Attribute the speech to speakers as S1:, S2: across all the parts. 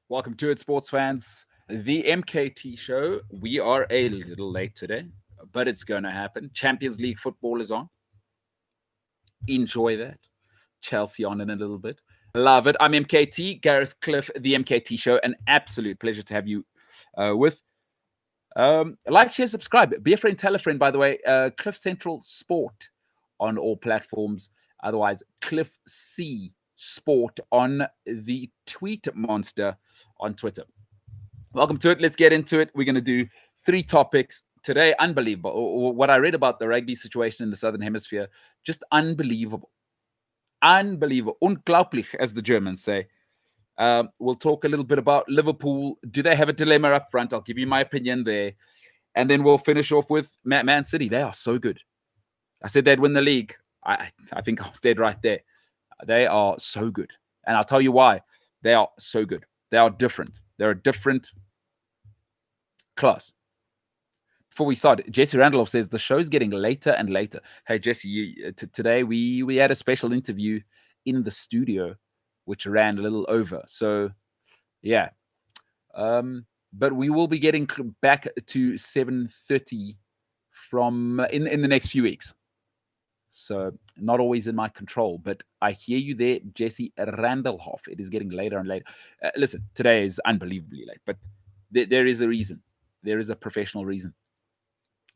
S1: Welcome to it, sports fans. The MKT Show. We are a little late today, but it's going to happen. Champions League football is on. Enjoy that. Chelsea on in a little bit. Love it. I'm MKT, Gareth Cliff, the MKT Show. An absolute pleasure to have you with. Like, share, subscribe. Be a friend, tell a friend, by the way. Cliff Central Sport on all platforms. Otherwise, Cliff C Sport on the Tweet Monster on Twitter. Welcome to it. Let's get into it. We're going to do 3 topics today. Unbelievable. What I read about the rugby situation in the Southern Hemisphere, just unbelievable. Unbelievable. Unglaublich, as the Germans say. We'll talk a little bit about Liverpool. Do they have a dilemma up front? I'll give you my opinion there. And then we'll finish off with Man City. They are so good. I said they'd win the league. I think I was dead right there. They are so good. And I'll tell you why. They are so good. They are different. They're a different class. Before we start, Jesse Randolph says the show's getting later and later. Hey, Jesse, today we had a special interview in the studio, which ran a little over. So, yeah. But we will be getting back to 7:30 from in the next few weeks. So not always in my control, but I hear you there, Jesse Randolph. It is getting later and later. Listen, today is unbelievably late, but there is a reason. There is a professional reason.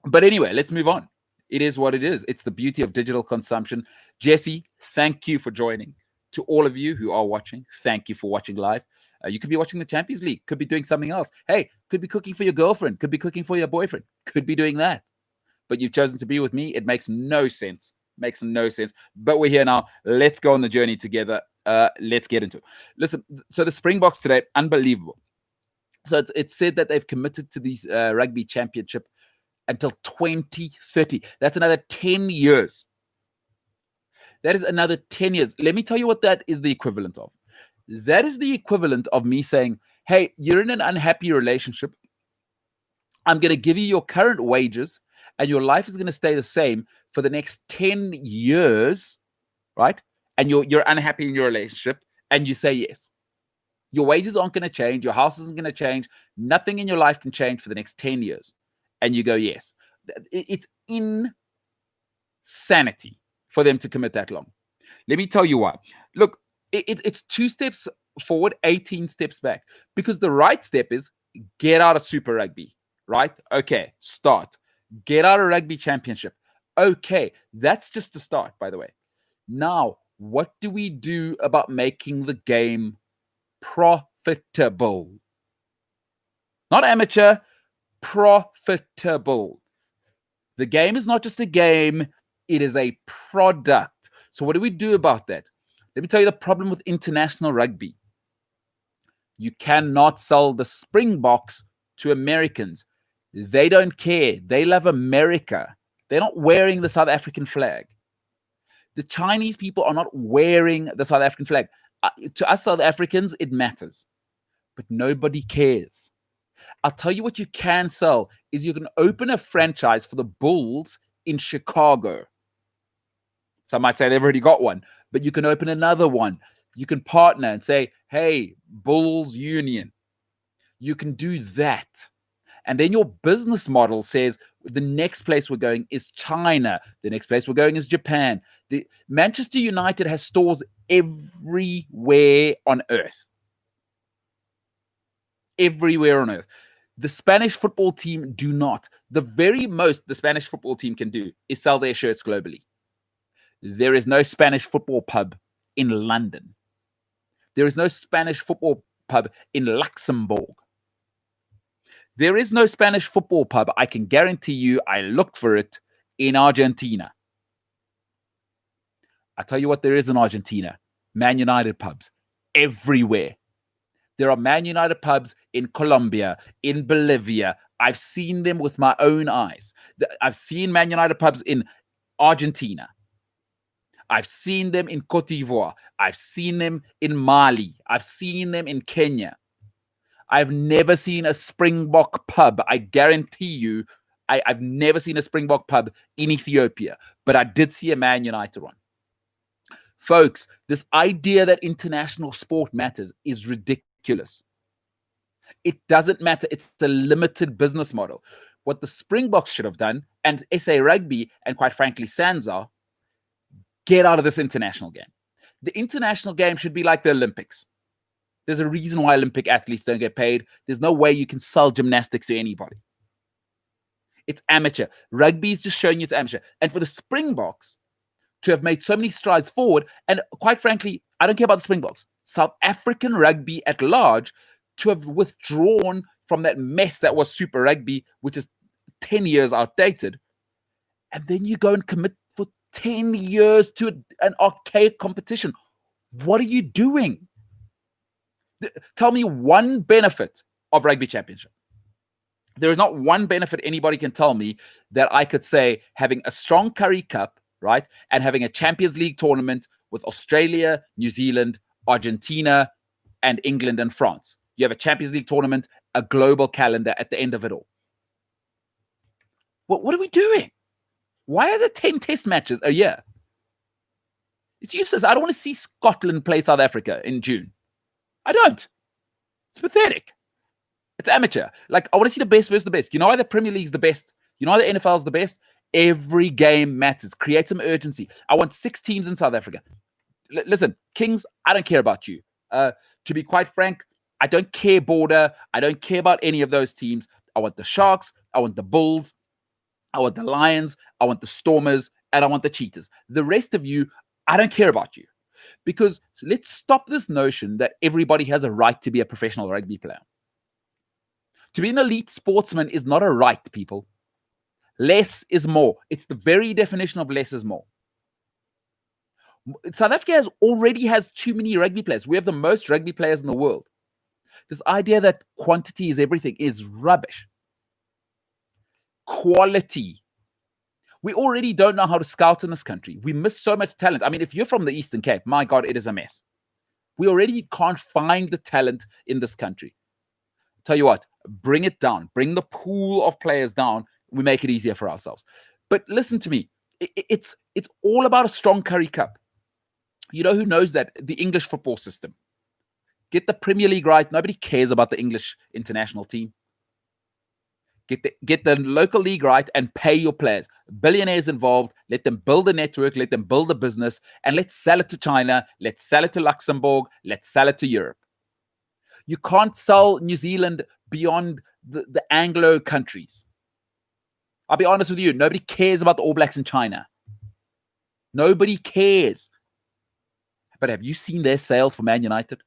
S1: But anyway, let's move on. It is what it is. It's the beauty of digital consumption. Jesse, thank you for joining. To all of you who are watching, thank you for watching live. You could be watching the Champions League, could be doing something else. Hey, could be cooking for your girlfriend, could be cooking for your boyfriend, could be doing that. But you've chosen to be with me. It makes no sense. Makes no sense. But we're here now. Let's go on the journey together. Let's get into it. Listen, so the Springboks today, unbelievable. So it's said that they've committed to these rugby championship until 2030. That's another 10 years. That is another 10 years. Let me tell you what that is the equivalent of. That is the equivalent of me saying, hey, you're in an unhappy relationship. I'm going to give you your current wages and your life is going to stay the same for the next 10 years, right? And you're unhappy in your relationship and you say yes. Your wages aren't going to change. Your house isn't going to change. Nothing in your life can change for the next 10 years. And you go, yes. It's insanity for them to commit that long. Let me tell you why. Look, it's 2 steps forward, 18 steps back. Because the right step is get out of Super Rugby, right? Okay, start. Get out of Rugby Championship. Okay, that's just the start, by the way. Now, what do we do about making the game profitable? Not amateur, profitable. The game is not just a game, it is a product. So what do we do about that? Let me tell you the problem with international rugby. You cannot sell the Springboks to Americans. They don't care. They love America. They're not wearing the South African flag. The Chinese people are not wearing the South African flag. To us South Africans, it matters. But nobody cares. I'll tell you what you can sell is you can open a franchise for the Bulls in Chicago. Some might say they've already got one, but you can open another one. You can partner and say, hey, Bulls Union. You can do that. And then your business model says the next place we're going is China. The next place we're going is Japan. Manchester United has stores everywhere on earth. Everywhere on earth. The Spanish football team do not. The very most the Spanish football team can do is sell their shirts globally. There is no Spanish football pub in London. There is no Spanish football pub in Luxembourg. There is no Spanish football pub, I can guarantee you, I looked for it, in Argentina. I tell you what there is in Argentina. Man United pubs. Everywhere. There are Man United pubs in Colombia, in Bolivia. I've seen them with my own eyes. I've seen Man United pubs in Argentina. I've seen them in Cote d'Ivoire. I've seen them in Mali. I've seen them in Kenya. I've never seen a Springbok pub. I guarantee you, I've never seen a Springbok pub in Ethiopia, but I did see a Man United one. Folks, this idea that international sport matters is ridiculous. It doesn't matter. It's a limited business model. What the Springboks should have done, and SA Rugby, and quite frankly, Sansa, get out of this international game. The international game should be like the Olympics. There's a reason why Olympic athletes don't get paid. There's no way you can sell gymnastics to anybody. It's amateur. Rugby is just showing you it's amateur. And for the Springboks to have made so many strides forward, and quite frankly, I don't care about the Springboks, South African rugby at large, to have withdrawn from that mess that was Super Rugby, which is 10 years outdated, and then you go and commit for 10 years to an archaic competition. What are you doing? Tell me one benefit of Rugby Championship. There is not one benefit anybody can tell me that I could say having a strong Currie Cup, right, and having a Champions League tournament with Australia, New Zealand, Argentina, and England and France. You have a Champions League tournament, a global calendar at the end of it all. What are we doing? Why are there 10 test matches a year? It's useless. I don't want to see Scotland play South Africa in June. I don't. It's pathetic. It's amateur. Like, I want to see the best versus the best. You know why the Premier League's the best? You know why the NFL is the best? Every game matters. Create some urgency. I want 6 teams in South Africa. Listen, Kings, I don't care about you. To be quite frank, I don't care Border. I don't care about any of those teams. I want the Sharks. I want the Bulls. I want the Lions. I want the Stormers. And I want the Cheetahs. The rest of you, I don't care about you. Because let's stop this notion that everybody has a right to be a professional rugby player. To be an elite sportsman is not a right, people. Less is more. It's the very definition of less is more. South Africa already has too many rugby players. We have the most rugby players in the world. This idea that quantity is everything is rubbish. Quality. We already don't know how to scout in this country. We miss so much talent. I mean, if you're from the Eastern Cape, my God, it is a mess. We already can't find the talent in this country. Tell you what, bring it down. Bring the pool of players down. We make it easier for ourselves. But listen to me. It's all about a strong Currie Cup. You know who knows that? The English football system. Get the Premier League right. Nobody cares about the English international team. Get the local league right and pay your players. Billionaires involved. Let them build a network. Let them build a business. And let's sell it to China. Let's sell it to Luxembourg. Let's sell it to Europe. You can't sell New Zealand beyond the Anglo countries. I'll be honest with you. Nobody cares about the All Blacks in China. Nobody cares. But have you seen their sales for Man United?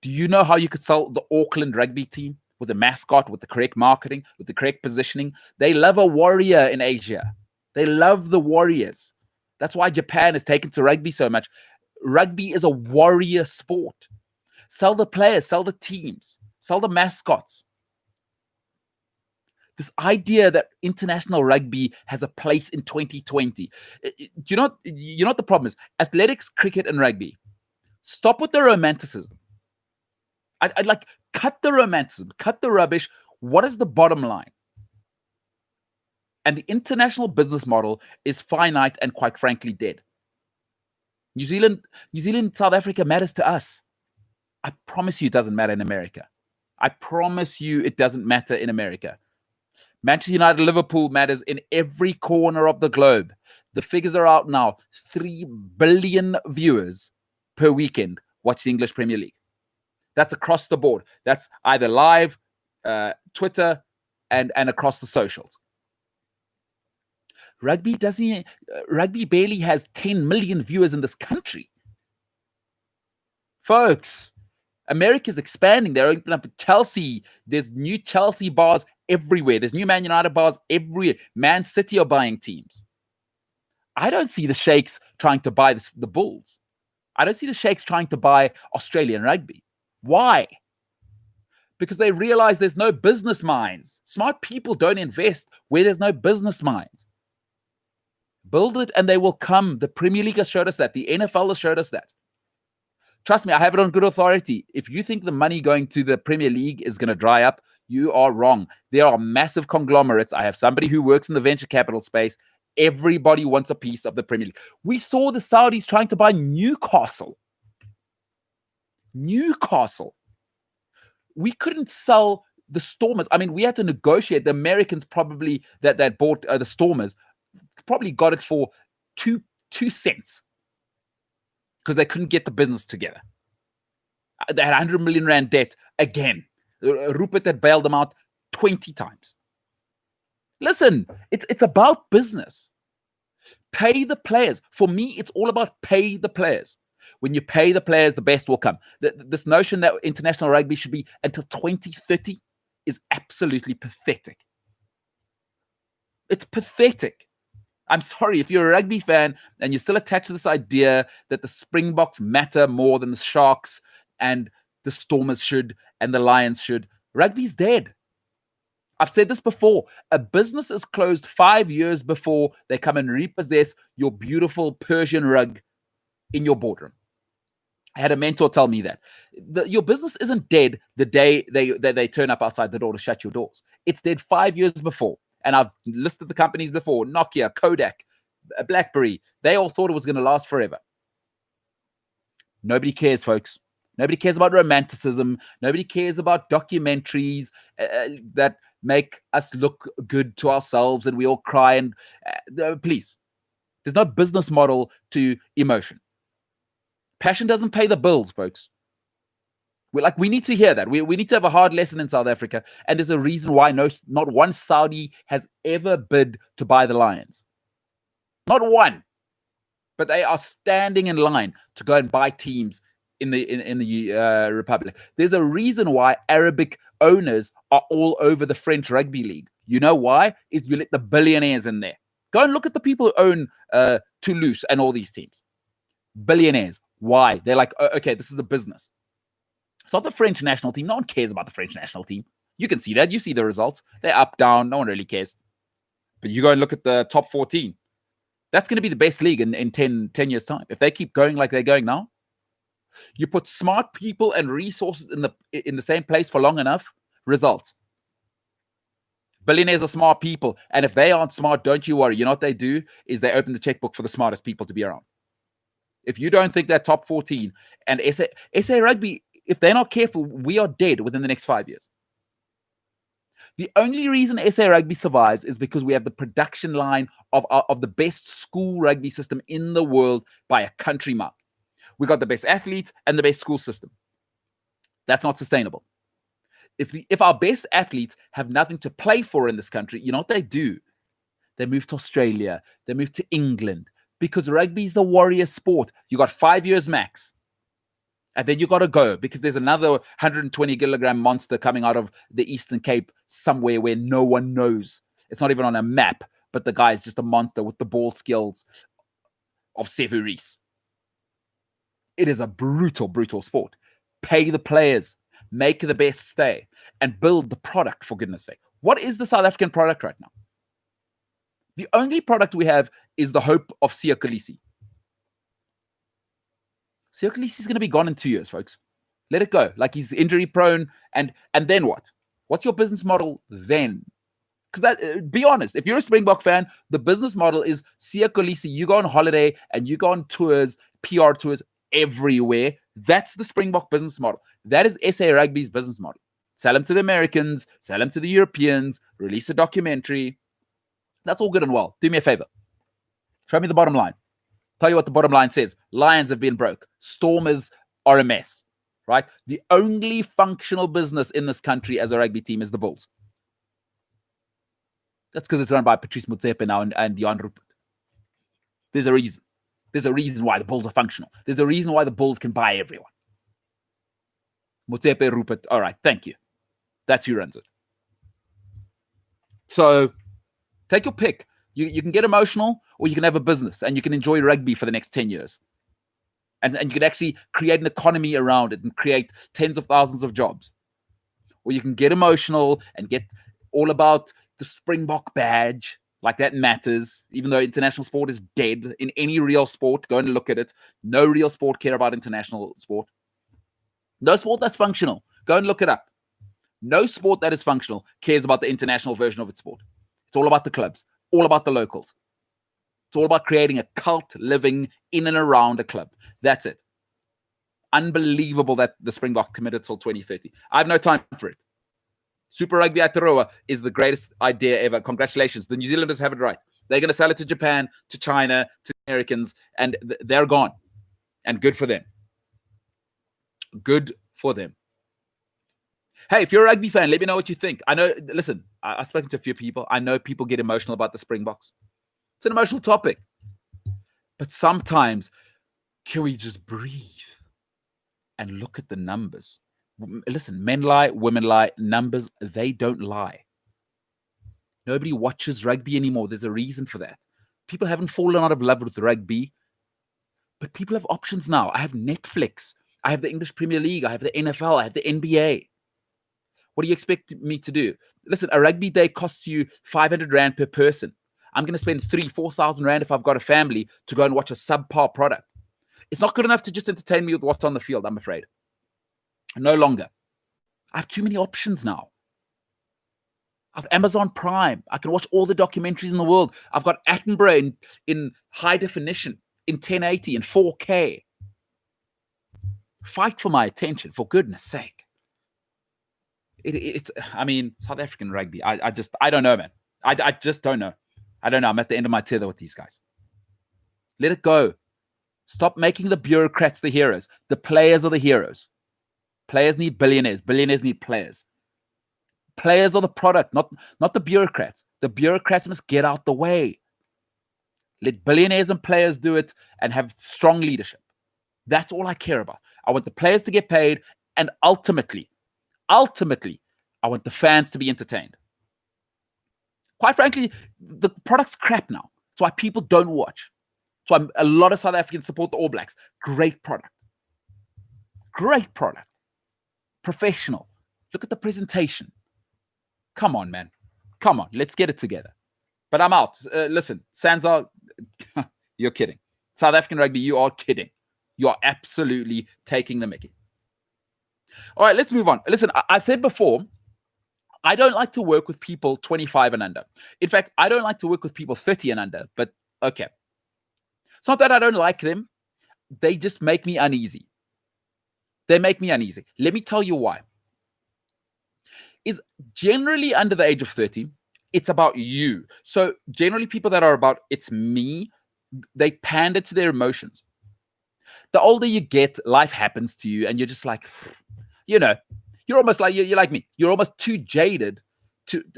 S1: Do you know how you could sell the Auckland rugby team with a mascot, with the correct marketing, with the correct positioning? They love a warrior in Asia. They love the warriors. That's why Japan has taken to rugby so much. Rugby is a warrior sport. Sell the players, sell the teams, sell the mascots. This idea that international rugby has a place in 2020. You know what the problem is? Athletics, cricket, and rugby. Stop with the romanticism. I'd like, cut the romanticism, cut the rubbish. What is the bottom line? And the international business model is finite and quite frankly dead. New Zealand, South Africa matters to us. I promise you it doesn't matter in America. I promise you it doesn't matter in America. Manchester United, Liverpool matters in every corner of the globe. The figures are out now. 3 billion viewers per weekend watch the English Premier League. That's across the board. That's either live, Twitter, and across the socials. Rugby barely has 10 million viewers in this country. Folks, America's expanding. They're opening up Chelsea. There's new Chelsea bars everywhere. There's new Man United bars everywhere. Man City are buying teams. I don't see the Sheikhs trying to buy the Bulls. I don't see the Sheikhs trying to buy Australian rugby. Why? Because they realize there's no business minds. Smart people don't invest where there's no business minds. Build it and they will come. The Premier League has showed us that. The NFL has showed us that. Trust me, I have it on good authority. If you think the money going to the Premier League is going to dry up, you are wrong. There are massive conglomerates. I have somebody who works in the venture capital space. Everybody wants a piece of the Premier League. We saw the Saudis trying to buy Newcastle. We couldn't sell the Stormers. I mean, we had to negotiate. The Americans probably that bought the Stormers probably got it for two cents because they couldn't get the business together. They had 100 million rand debt again. Rupert had bailed them out 20 times. Listen, it's about business. Pay the players. For me, it's all about pay the players. When you pay the players, the best will come. This notion that international rugby should be until 2030 is absolutely pathetic. It's pathetic. I'm sorry, if you're a rugby fan and you're still attached to this idea that the Springboks matter more than the Sharks and the Stormers should and the Lions should, rugby's dead. I've said this before. A business is closed 5 years before they come and repossess your beautiful Persian rug in your boardroom. I had a mentor tell me that. Your business isn't dead the day they turn up outside the door to shut your doors. It's dead 5 years before. And I've listed the companies before, Nokia, Kodak, BlackBerry. They all thought it was going to last forever. Nobody cares, folks. Nobody cares about romanticism. Nobody cares about documentaries that make us look good to ourselves and we all cry. And please, there's no business model to emotion. Passion doesn't pay the bills, folks. We need to hear that. We need to have a hard lesson in South Africa. And there's a reason why not one Saudi has ever bid to buy the Lions. Not one. But they are standing in line to go and buy teams in the Republic. There's a reason why Arabic owners are all over the French Rugby League. You know why? Is you let the billionaires in there. Go and look at the people who own Toulouse and all these teams. Billionaires. Why? They're like, okay, this is a business. It's not the French national team. No one cares about the French national team. You can see that. You see the results. They're up, down. No one really cares. But you go and look at the top 14. That's going to be the best league in 10 years' time. If they keep going like they're going now, you put smart people and resources in the same place for long enough, results. Billionaires are smart people. And if they aren't smart, don't you worry. You know what they do is they open the checkbook for the smartest people to be around. If you don't think that top 14 and SA Rugby, if they're not careful, we are dead within the next 5 years. The only reason SA Rugby survives is because we have the production line of the best school rugby system in the world by a country mile. We got the best athletes and the best school system. That's not sustainable. If our best athletes have nothing to play for in this country, you know what they do? They move to Australia. They move to England because rugby is the warrior sport. You got 5 years max. And then you got to go because there's another 120 kilogram monster coming out of the Eastern Cape somewhere where no one knows. It's not even on a map, but the guy is just a monster with the ball skills of Sevu Reece. It is a brutal, brutal sport. Pay the players, make the best stay, and build the product, for goodness sake. What is the South African product right now? The only product we have is the hope of Siya Kolisi. Siya Kolisi is going to be gone in 2 years, folks. Let it go. Like, he's injury prone. And then what? What's your business model then? Because be honest, if you're a Springbok fan, the business model is Siya Kolisi. You go on holiday and you go on tours, PR tours everywhere. That's the Springbok business model. That is SA Rugby's business model. Sell them to the Americans, sell them to the Europeans, release a documentary. That's all good and well. Do me a favor. Show me the bottom line. Tell you what the bottom line says. Lions have been broke. Stormers are a mess, right? The only functional business in this country as a rugby team is the Bulls. That's because it's run by Patrice Motsepe now and Jan Rupert. There's a reason. There's a reason why the Bulls are functional. There's a reason why the Bulls can buy everyone. Motsepe, Rupert. All right, thank you. That's who runs it. So take your pick. You can get emotional or you can have a business and you can enjoy rugby for the next 10 years. And you can actually create an economy around it and create tens of thousands of jobs. Or you can get emotional and get all about the Springbok badge. Like, that matters, even though international sport is dead. In any real sport, go and look at it. No real sport care about international sport. No sport that's functional. Go and look it up. No sport that is functional cares about the international version of its sport. It's all about the clubs, all about the locals. It's all about creating a cult living in and around a club. That's it. Unbelievable that the Springboks committed till 2030. I have no time for it. Super Rugby Aotearoa is the greatest idea ever. Congratulations. The New Zealanders have it right. They're going to sell it to Japan, to China, to Americans, and they're gone. And good for them. Good for them. Hey, if you're a rugby fan, let me know what you think. I know, listen, I've spoken to a few people. I know people get emotional about the Springboks. It's an emotional topic. But sometimes, can we just breathe and look at the numbers? Listen, men lie, women lie. Numbers, they don't lie. Nobody watches rugby anymore. There's a reason for that. People haven't fallen out of love with rugby, but people have options now. I have Netflix. I have the English Premier League. I have the NFL. I have the NBA. What do you expect me to do? Listen, a rugby day costs you 500 Rand per person. I'm going to spend 4,000 Rand if I've got a family to go and watch a subpar product. It's not good enough to just entertain me with what's on the field, I'm afraid. No longer. I have too many options now. I have Amazon Prime. I can watch all the documentaries in the world. I've got Attenborough in high definition, in 1080, in 4K. Fight for my attention, for goodness sake. It's South African rugby. I don't know, man. I just don't know. I don't know. I'm at the end of my tether with these guys. Let it go. Stop making the bureaucrats the heroes. The players are the heroes. Players need billionaires. Billionaires need players. Players are the product, not the bureaucrats. The bureaucrats must get out the way. Let billionaires and players do it and have strong leadership. That's all I care about. I want the players to get paid, and ultimately, I want the fans to be entertained. Quite frankly, the product's crap now. That's why people don't watch. That's why a lot of South Africans support the All Blacks. Great product. Great product. Professional. Look at the presentation. Come on, man. Come on. Let's get it together. But I'm out. Listen, Sansa, you're kidding. South African rugby, you are kidding. You are absolutely taking the mickey. All right, let's move on. Listen, I said before, I don't like to work with people 25 and under. In fact, I don't like to work with people 30 and under, but okay. It's not that I don't like them. They just make me uneasy. They make me uneasy. Let me tell you why. Is generally under the age of 30, it's about you. So generally people that are about, it's me, they pander to their emotions. The older you get, life happens to you and you're just like, you're almost like, you're like me. You're almost too jaded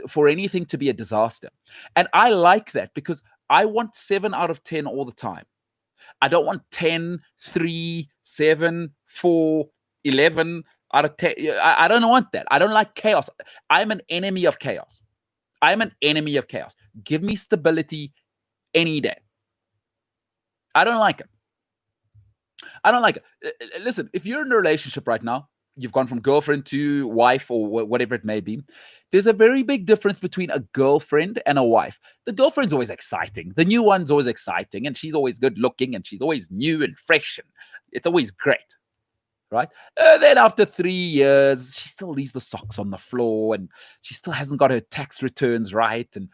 S1: for anything to be a disaster. And I like that because I want 7 out of 10 all the time. I don't want 10, 3, 7, 4, 11 out of 10. I don't want that. I don't like chaos. I'm an enemy of chaos. I'm an enemy of chaos. Give me stability any day. I don't like it. I don't like it. Listen, if you're in a relationship right now, you've gone from girlfriend to wife or whatever it may be, there's a very big difference between a girlfriend and a wife. The girlfriend's always exciting. The new one's always exciting, and she's always good looking, and she's always new and fresh, and it's always great, right? Then after 3 years, she still leaves the socks on the floor, and she still hasn't got her tax returns right, and,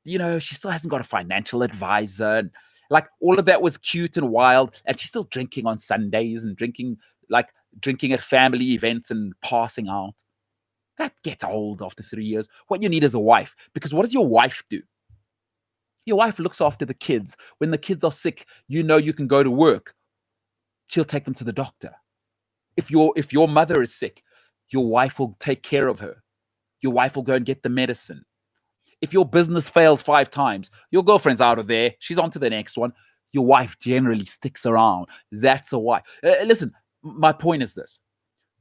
S1: she still hasn't got a financial advisor, and like all of that was cute and wild, and she's still drinking on Sundays and drinking at family events and passing out. That gets old after 3 years. What you need is a wife, because what does your wife do? Your wife looks after the kids. When the kids are sick, you can go to work. She'll take them to the doctor. If your mother is sick, your wife will take care of her. Your wife will go and get the medicine. If your business fails 5 times, your girlfriend's out of there. She's on to the next one. Your wife generally sticks around. That's a wife. Listen, my point is this.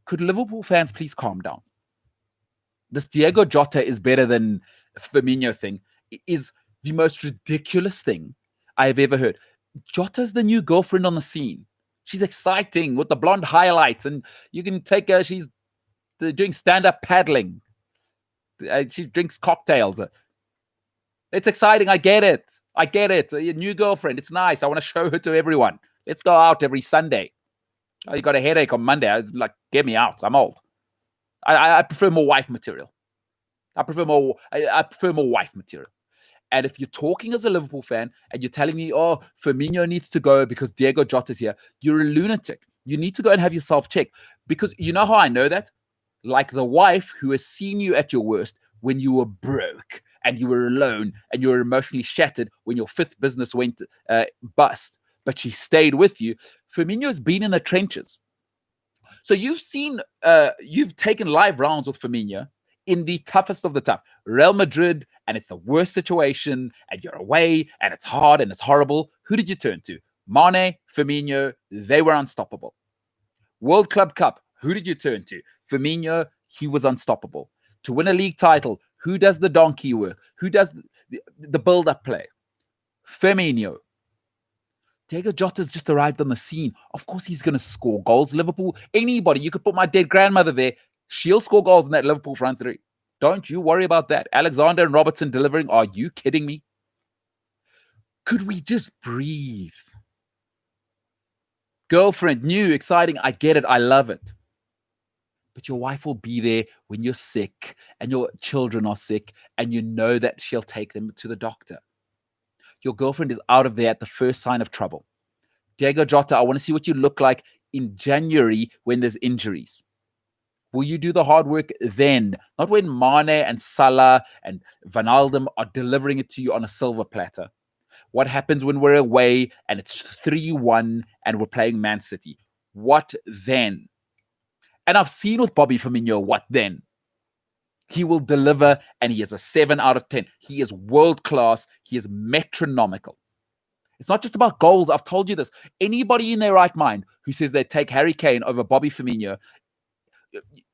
S1: Could Liverpool fans please calm down? This Diego Jota is better than Firmino thing is the most ridiculous thing I have ever heard. Jota's the new girlfriend on the scene. She's exciting with the blonde highlights, and you can take her. She's doing stand-up paddling. She drinks cocktails. It's exciting. I get it. A new girlfriend. It's nice. I want to show her to everyone. Let's go out every Sunday. Oh, you got a headache on Monday. I was like, get me out. I'm old. I prefer more wife material. I prefer more wife material. And if you're talking as a Liverpool fan and you're telling me, oh, Firmino needs to go because Diego Jota's here, you're a lunatic. You need to go and have yourself checked. Because you know how I know that? Like the wife who has seen you at your worst when you were broke and you were alone and you were emotionally shattered when your fifth business went bust, but she stayed with you. Firmino's been in the trenches. So you've taken live rounds with Firmino in the toughest of the tough. Real Madrid, and it's the worst situation, and you're away, and it's hard, and it's horrible. Who did you turn to? Mane, Firmino, they were unstoppable. World Club Cup, who did you turn to? Firmino, he was unstoppable. To win a league title, who does the donkey work? Who does the build-up play? Firmino. Diego Jota's just arrived on the scene. Of course he's going to score goals. Liverpool, anybody, you could put my dead grandmother there. She'll score goals in that Liverpool front three. Don't you worry about that. Alexander and Robertson delivering. Are you kidding me? Could we just breathe? Girlfriend, new, exciting. I get it. I love it. But your wife will be there when you're sick and your children are sick and you know that she'll take them to the doctor. Your girlfriend is out of there at the first sign of trouble. Diego Jota, I want to see what you look like in January when there's injuries. Will you do the hard work then? Not when Mane and Salah and Wijnaldum are delivering it to you on a silver platter. What happens when we're away and it's 3-1 and we're playing Man City? What then? And I've seen with Bobby Firmino, what then? He will deliver, and he is a 7 out of 10. He is world-class. He is metronomical. It's not just about goals. I've told you this. Anybody in their right mind who says they take Harry Kane over Bobby Firmino,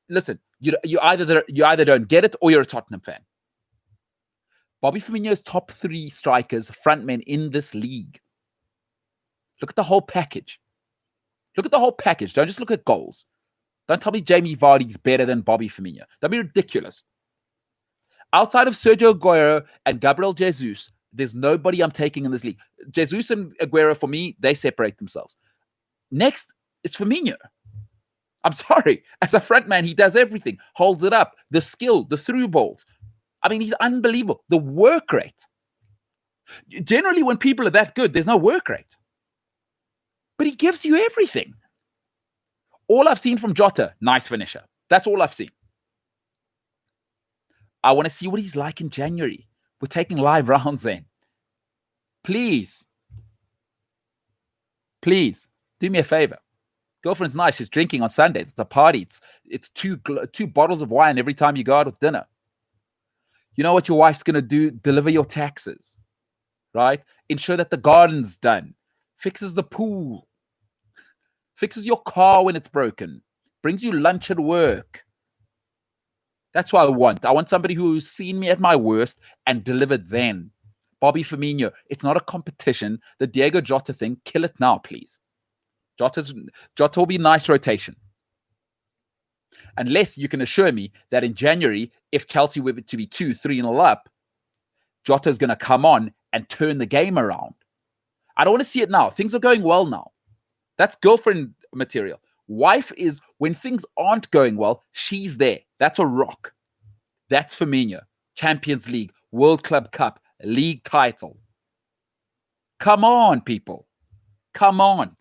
S1: listen, you either don't get it or you're a Tottenham fan. Bobby Firmino's top 3 strikers, frontmen in this league. Look at the whole package. Look at the whole package. Don't just look at goals. Don't tell me Jamie Vardy's better than Bobby Firmino. Don't be ridiculous. Outside of Sergio Aguero and Gabriel Jesus, there's nobody I'm taking in this league. Jesus and Aguero, for me, they separate themselves. Next, it's Firmino. I'm sorry. As a front man, he does everything. Holds it up. The skill, the through balls. I mean, he's unbelievable. The work rate. Generally, when people are that good, there's no work rate. But he gives you everything. All I've seen from Jota, nice finisher. That's all I've seen. I want to see what he's like in January. We're taking live rounds then. Please, do me a favor. Girlfriend's nice. She's drinking on Sundays. It's a party. It's two bottles of wine every time you go out with dinner. You know what your wife's going to do? Deliver your taxes, right? Ensure that the garden's done. Fixes the pool. Fixes your car when it's broken. Brings you lunch at work. That's what I want. I want somebody who's seen me at my worst and delivered then. Bobby Firmino, it's not a competition. The Diego Jota thing, kill it now, please. Jota will be nice rotation. Unless you can assure me that in January, if Chelsea were to be 2-3-0 up, Jota's going to come on and turn the game around. I don't want to see it now. Things are going well now. That's girlfriend material. Wife is, when things aren't going well, she's there. That's a rock. That's Firmino. Champions League, World Club Cup, league title. Come on, people. Come on.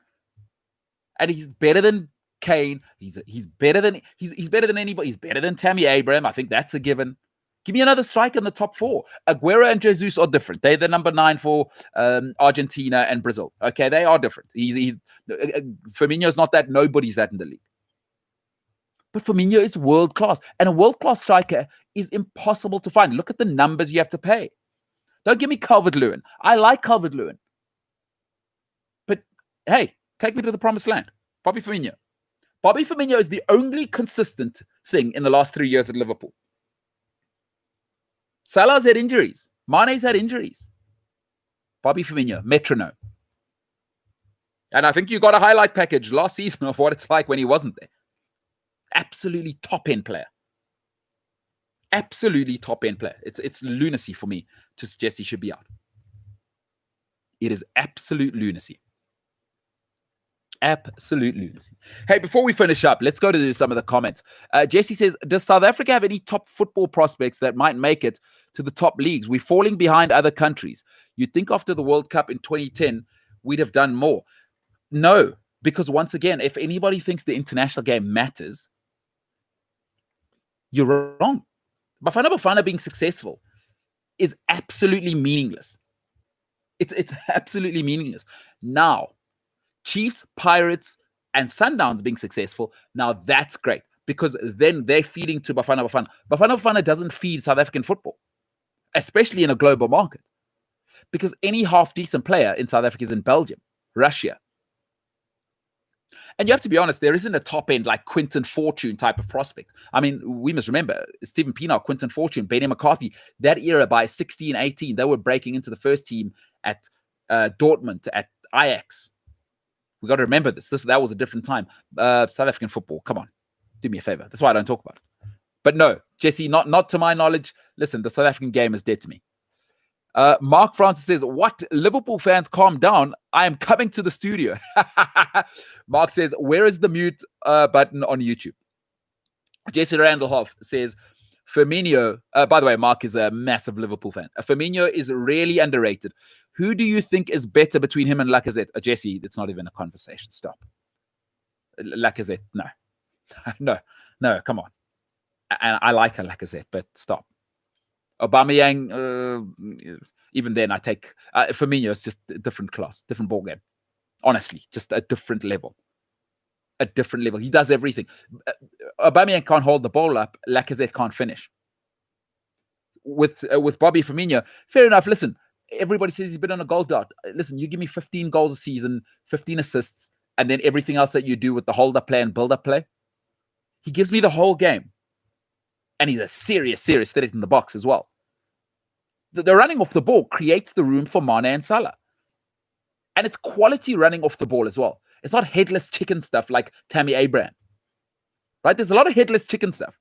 S1: And he's better than Kane. He's better than anybody. He's better than Tammy Abraham. I think that's a given. Give me another striker in the top 4. Aguero and Jesus are different. They're the number 9 for Argentina and Brazil. Okay, they are different. Firmino's not that. Nobody's that in the league. But Firmino is world class, and a world class striker is impossible to find. Look at the numbers you have to pay. Don't give me Calvert-Lewin. I like Calvert-Lewin, but hey, take me to the promised land. Bobby Firmino. Bobby Firmino is the only consistent thing in the last 3 years at Liverpool. Salah's had injuries. Mane's had injuries. Bobby Firmino, metronome. And I think you got a highlight package last season of what it's like when he wasn't there. Absolutely top-end player. Absolutely top-end player. It's lunacy for me to suggest he should be out. It is absolute lunacy. Absolute lunacy. Hey, before we finish up, let's go to some of the comments. Jesse says, does South Africa have any top football prospects that might make it to the top leagues? We're falling behind other countries. You'd think after the World Cup in 2010, we'd have done more. No, Because once again, if anybody thinks the international game matters, you're wrong. Bafana Bafana being successful is absolutely meaningless. It's absolutely meaningless. Now, Chiefs, Pirates, and Sundowns being successful, now that's great because then they're feeding to Bafana Bafana. Bafana Bafana doesn't feed South African football, especially in a global market, because any half-decent player in South Africa is in Belgium, Russia. And you have to be honest, there isn't a top-end like Quinton Fortune type of prospect. I mean, we must remember, Stephen Pienaar, Quinton Fortune, Benny McCarthy, that era by 16, 18, they were breaking into the first team at Dortmund, at Ajax. We got to remember this. That was a different time. South African football, come on, do me a favor. That's why I don't talk about it. But no, Jesse, not to my knowledge. Listen, the South African game is dead to me. Mark Francis says, what? Liverpool fans, calm down. I am coming to the studio. Mark says, where is the mute button on YouTube? Jesse Randall says, Firmino, by the way, Mark is a massive Liverpool fan. Firmino is really underrated. Who do you think is better between him and Lacazette? Jesse, it's not even a conversation. Stop. Lacazette, no. No, come on. And I like a Lacazette, but stop. Aubameyang, even then I take Firmino is just a different class, different ball game. Honestly, just a different level. A different level. He does everything. Aubameyang can't hold the ball up. Lacazette can't finish. With Bobby Firmino, fair enough. Listen, everybody says he's been on a goal dart. Listen, you give me 15 goals a season, 15 assists, and then everything else that you do with the hold-up play and build-up play. He gives me the whole game. And he's a serious threat in the box as well. The running off the ball creates the room for Mane and Salah. And it's quality running off the ball as well. It's not headless chicken stuff like Tammy Abraham. Right? There's a lot of headless chicken stuff.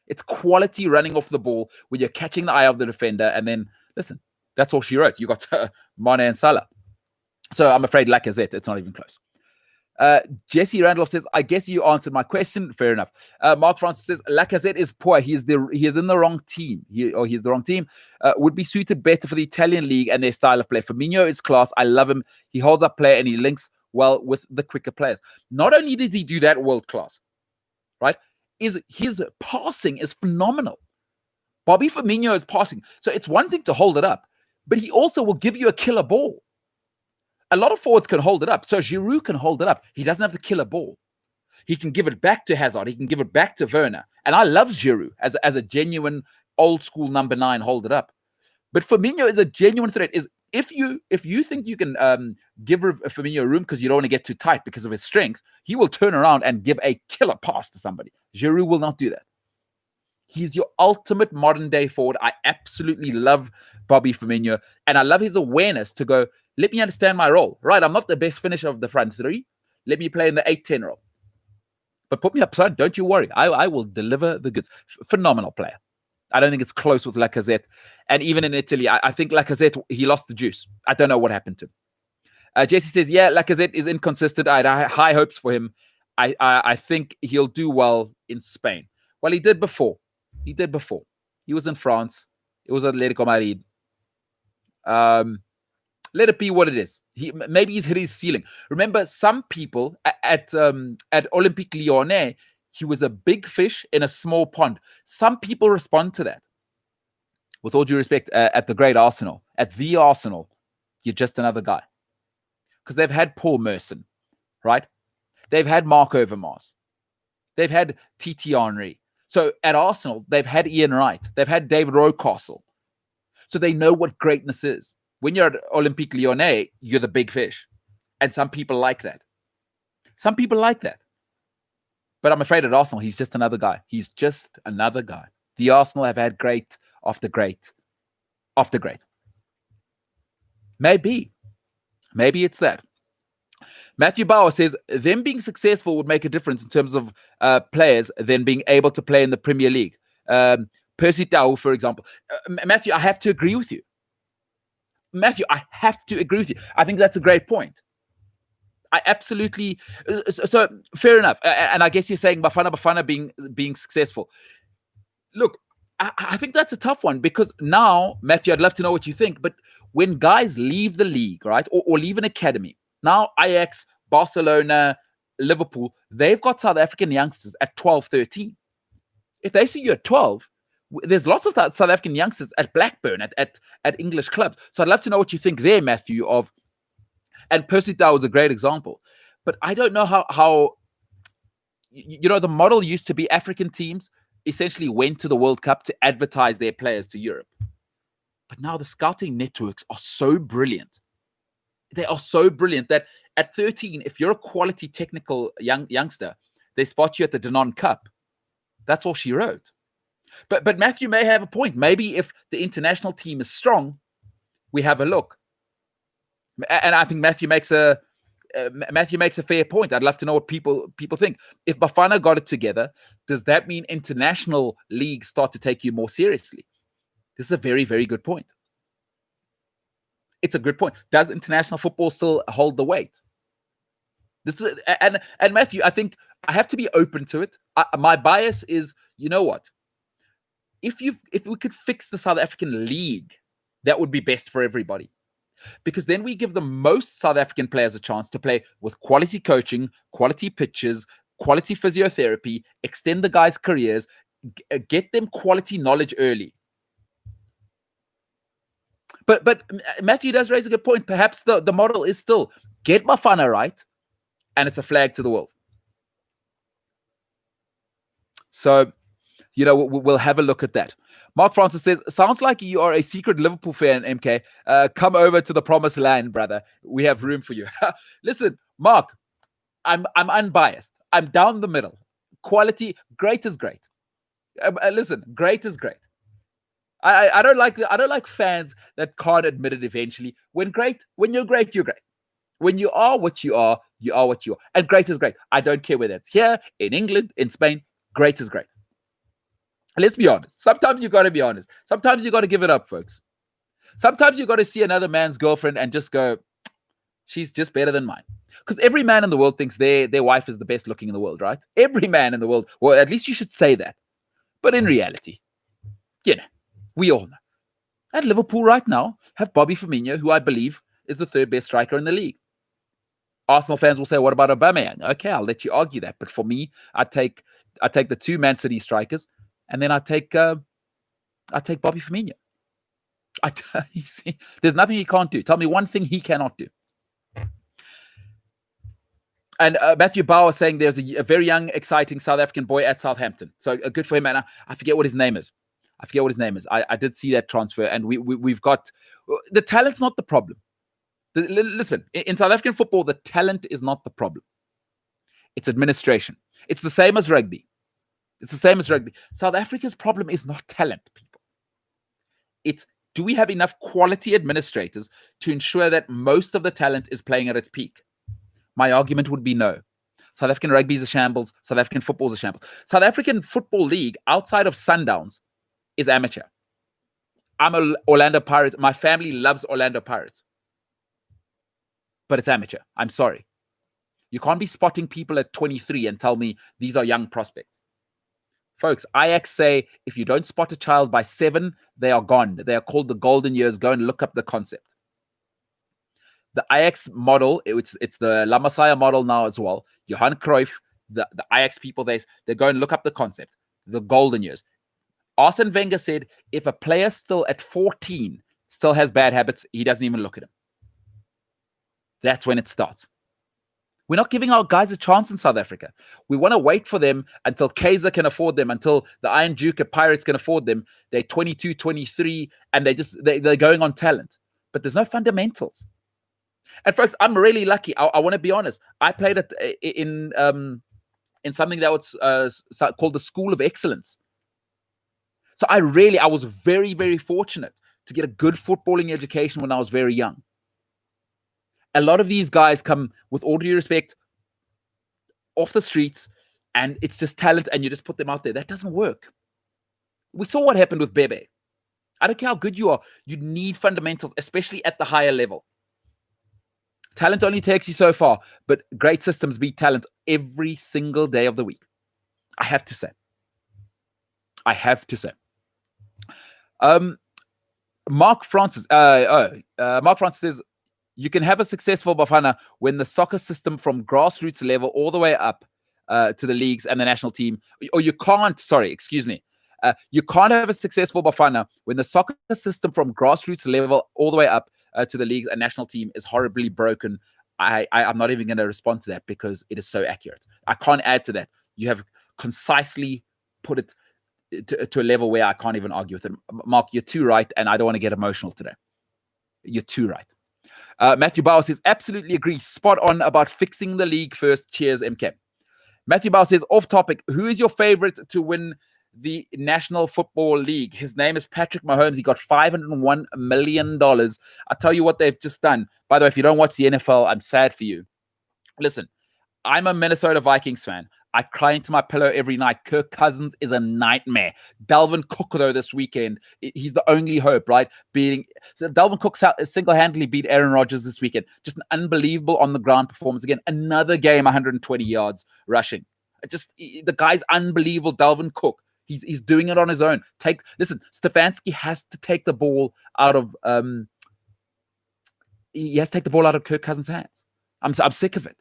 S1: It's quality running off the ball when you're catching the eye of the defender. And then, listen, that's all she wrote. You got Mane and Salah. So I'm afraid Lacazette, it's not even close. Jesse Randolph says, I guess you answered my question. Fair enough. Mark Francis says, Lacazette is poor. He is in the wrong team. He's the wrong team. Would be suited better for the Italian league and their style of play. Firmino is class. I love him. He holds up play and he links well with the quicker players. Not only does he do that world class, right? His passing is phenomenal. Bobby Firmino is passing. So it's one thing to hold it up, but he also will give you a killer ball. A lot of forwards can hold it up. So Giroud can hold it up. He doesn't have the killer ball. He can give it back to Hazard. He can give it back to Werner. And I love Giroud as a genuine old school number 9 hold it up. But Firmino is a genuine threat. If you think you can give Firmino room because you don't want to get too tight because of his strength, he will turn around and give a killer pass to somebody. Giroud will not do that. He's your ultimate modern day forward. I absolutely love Bobby Firmino. And I love his awareness to go, let me understand my role. Right, I'm not the best finisher of the front three. Let me play in the 8-10 role. But put me up front. Don't you worry. I will deliver the goods. Phenomenal player. I don't think it's close with Lacazette. And even in Italy, I think Lacazette, he lost the juice. I don't know what happened to him. Jesse says, yeah, Lacazette is inconsistent. I had high hopes for him. I think he'll do well in Spain. Well, he did before. He was in France. It was Atletico Madrid. Let it be what it is. Maybe he's hit his ceiling. Remember, some people at Olympique Lyonnais, he was a big fish in a small pond. Some people respond to that. With all due respect, at the great Arsenal, at the Arsenal, you're just another guy. Because they've had Paul Merson, right? They've had Mark Overmars. They've had Titi Henry. So at Arsenal, they've had Ian Wright. They've had David Rocastle. So they know what greatness is. When you're at Olympique Lyonnais, you're the big fish. And some people like that. But I'm afraid at Arsenal, he's just another guy. The Arsenal have had great after great after great. Maybe it's that. Matthew Bauer says, them being successful would make a difference in terms of players than being able to play in the Premier League. Percy Tau, for example. Matthew, I have to agree with you. I think that's a great point. I absolutely... So, fair enough. And I guess you're saying Bafana being successful. Look, I think that's a tough one because now, Matthew, I'd love to know what you think, but when guys leave the league, right, or leave an academy, now Ajax, Barcelona, Liverpool, they've got South African youngsters at 12, 13. If they see you at 12, there's lots of South African youngsters at Blackburn, at English clubs. So I'd love to know what you think there, Matthew, and Percy Tau was a great example. But I don't know how the model used to be African teams essentially went to the World Cup to advertise their players to Europe. But now the scouting networks are so brilliant. They are so brilliant that at 13, if you're a quality technical youngster, they spot you at the Danone Cup. That's all she wrote. But Matthew may have a point. Maybe if the international team is strong, we have a look. And I think Matthew makes a fair point. I'd love to know what people think. If Bafana got it together, does that mean international leagues start to take you more seriously? This is a very, very good point. It's a good point. Does international football still hold the weight? This is and Matthew, I think I have to be open to it. My bias is, you know what? If we could fix the South African league, that would be best for everybody. Because then we give the most South African players a chance to play with quality coaching, quality pitches, quality physiotherapy, extend the guys' careers, get them quality knowledge early. But Matthew does raise a good point. Perhaps the model is still get Bafana right, and it's a flag to the world. So, we'll have a look at that. Mark Francis says, sounds like you are a secret Liverpool fan, MK. Come over to the promised land, brother. We have room for you. Listen, Mark, I'm unbiased. I'm down the middle. Quality, great is great. Listen, great is great. I don't like fans that can't admit it eventually. When you're great, you're great. When you are what you are what you are. And great is great. I don't care whether it's here, in England, in Spain. Great is great. Let's be honest. Sometimes you got to be honest. Sometimes you got to give it up, folks. Sometimes you got to see another man's girlfriend and just go, she's just better than mine. Because every man in the world thinks their wife is the best looking in the world, right? Every man in the world. Well, at least you should say that. But in reality, we all know. And Liverpool right now have Bobby Firmino, who I believe is the third best striker in the league. Arsenal fans will say, what about Aubameyang? Okay, I'll let you argue that. But for me, I take the two Man City strikers, and then I take Bobby Firmino. You see, there's nothing he can't do. Tell me one thing he cannot do. And Matthew Bauer saying there's a very young, exciting South African boy at Southampton. So good for him. And I forget what his name is. I did see that transfer, and we've got the talent's not the problem. Listen, in South African football, the talent is not the problem. It's administration. It's the same as rugby. South Africa's problem is not talent, people. It's, do we have enough quality administrators to ensure that most of the talent is playing at its peak? My argument would be no. South African rugby is a shambles. South African football is a shambles. South African Football League, outside of Sundowns, is amateur. I'm a Orlando Pirates. My family loves Orlando Pirates. But it's amateur. I'm sorry. You can't be spotting people at 23 and tell me these are young prospects. Folks, Ajax say if you don't spot a child by 7, they are gone. They are called the golden years. Go and look up the concept. The Ajax model, it's the La Masia model now as well. Johan Cruyff, the Ajax people, they go and look up the concept. The golden years. Arsene Wenger said if a player still at 14 still has bad habits, he doesn't even look at him. That's when it starts. We're not giving our guys a chance in South Africa. We want to wait for them until Kaiser can afford them, until the Iron Duke at Pirates can afford them. They're 22, 23, and they're going on talent. But there's no fundamentals. And folks, I'm really lucky. I want to be honest. I played in something that was called the School of Excellence. So I was very, very fortunate to get a good footballing education when I was very young. A lot of these guys come, with all due respect, off the streets, and it's just talent, and you just put them out there. That doesn't work. We saw what happened with Bebe. I don't care how good you are. You need fundamentals, especially at the higher level. Talent only takes you so far, but great systems beat talent every single day of the week. I have to say. Mark Francis says, You can have a successful Bafana when the soccer system from grassroots level all the way up to the leagues and the national team, or you can't, sorry, excuse me. You can't have a successful Bafana when the soccer system from grassroots level all the way up to the leagues and national team is horribly broken. I'm not even going to respond to that because it is so accurate. I can't add to that. You have concisely put it to a level where I can't even argue with it. Mark, you're too right, and I don't want to get emotional today. You're too right. Matthew Bauer says, absolutely agree. Spot on about fixing the league first. Cheers, MK. Matthew Bauer says, off topic, who is your favorite to win the National Football League? His name is Patrick Mahomes. He got $501 million. I'll tell you what they've just done. By the way, if you don't watch the NFL, I'm sad for you. Listen, I'm a Minnesota Vikings fan. I cry into my pillow every night. Kirk Cousins is a nightmare. Dalvin Cook, though, this weekend, he's the only hope, right? Dalvin Cook single-handedly beat Aaron Rodgers this weekend. Just an unbelievable on-the-ground performance. Again, another game, 120 yards rushing. The guy's unbelievable, Dalvin Cook. He's doing it on his own. Listen, Stefanski has to take the ball out of Kirk Cousins' hands. I'm sick of it.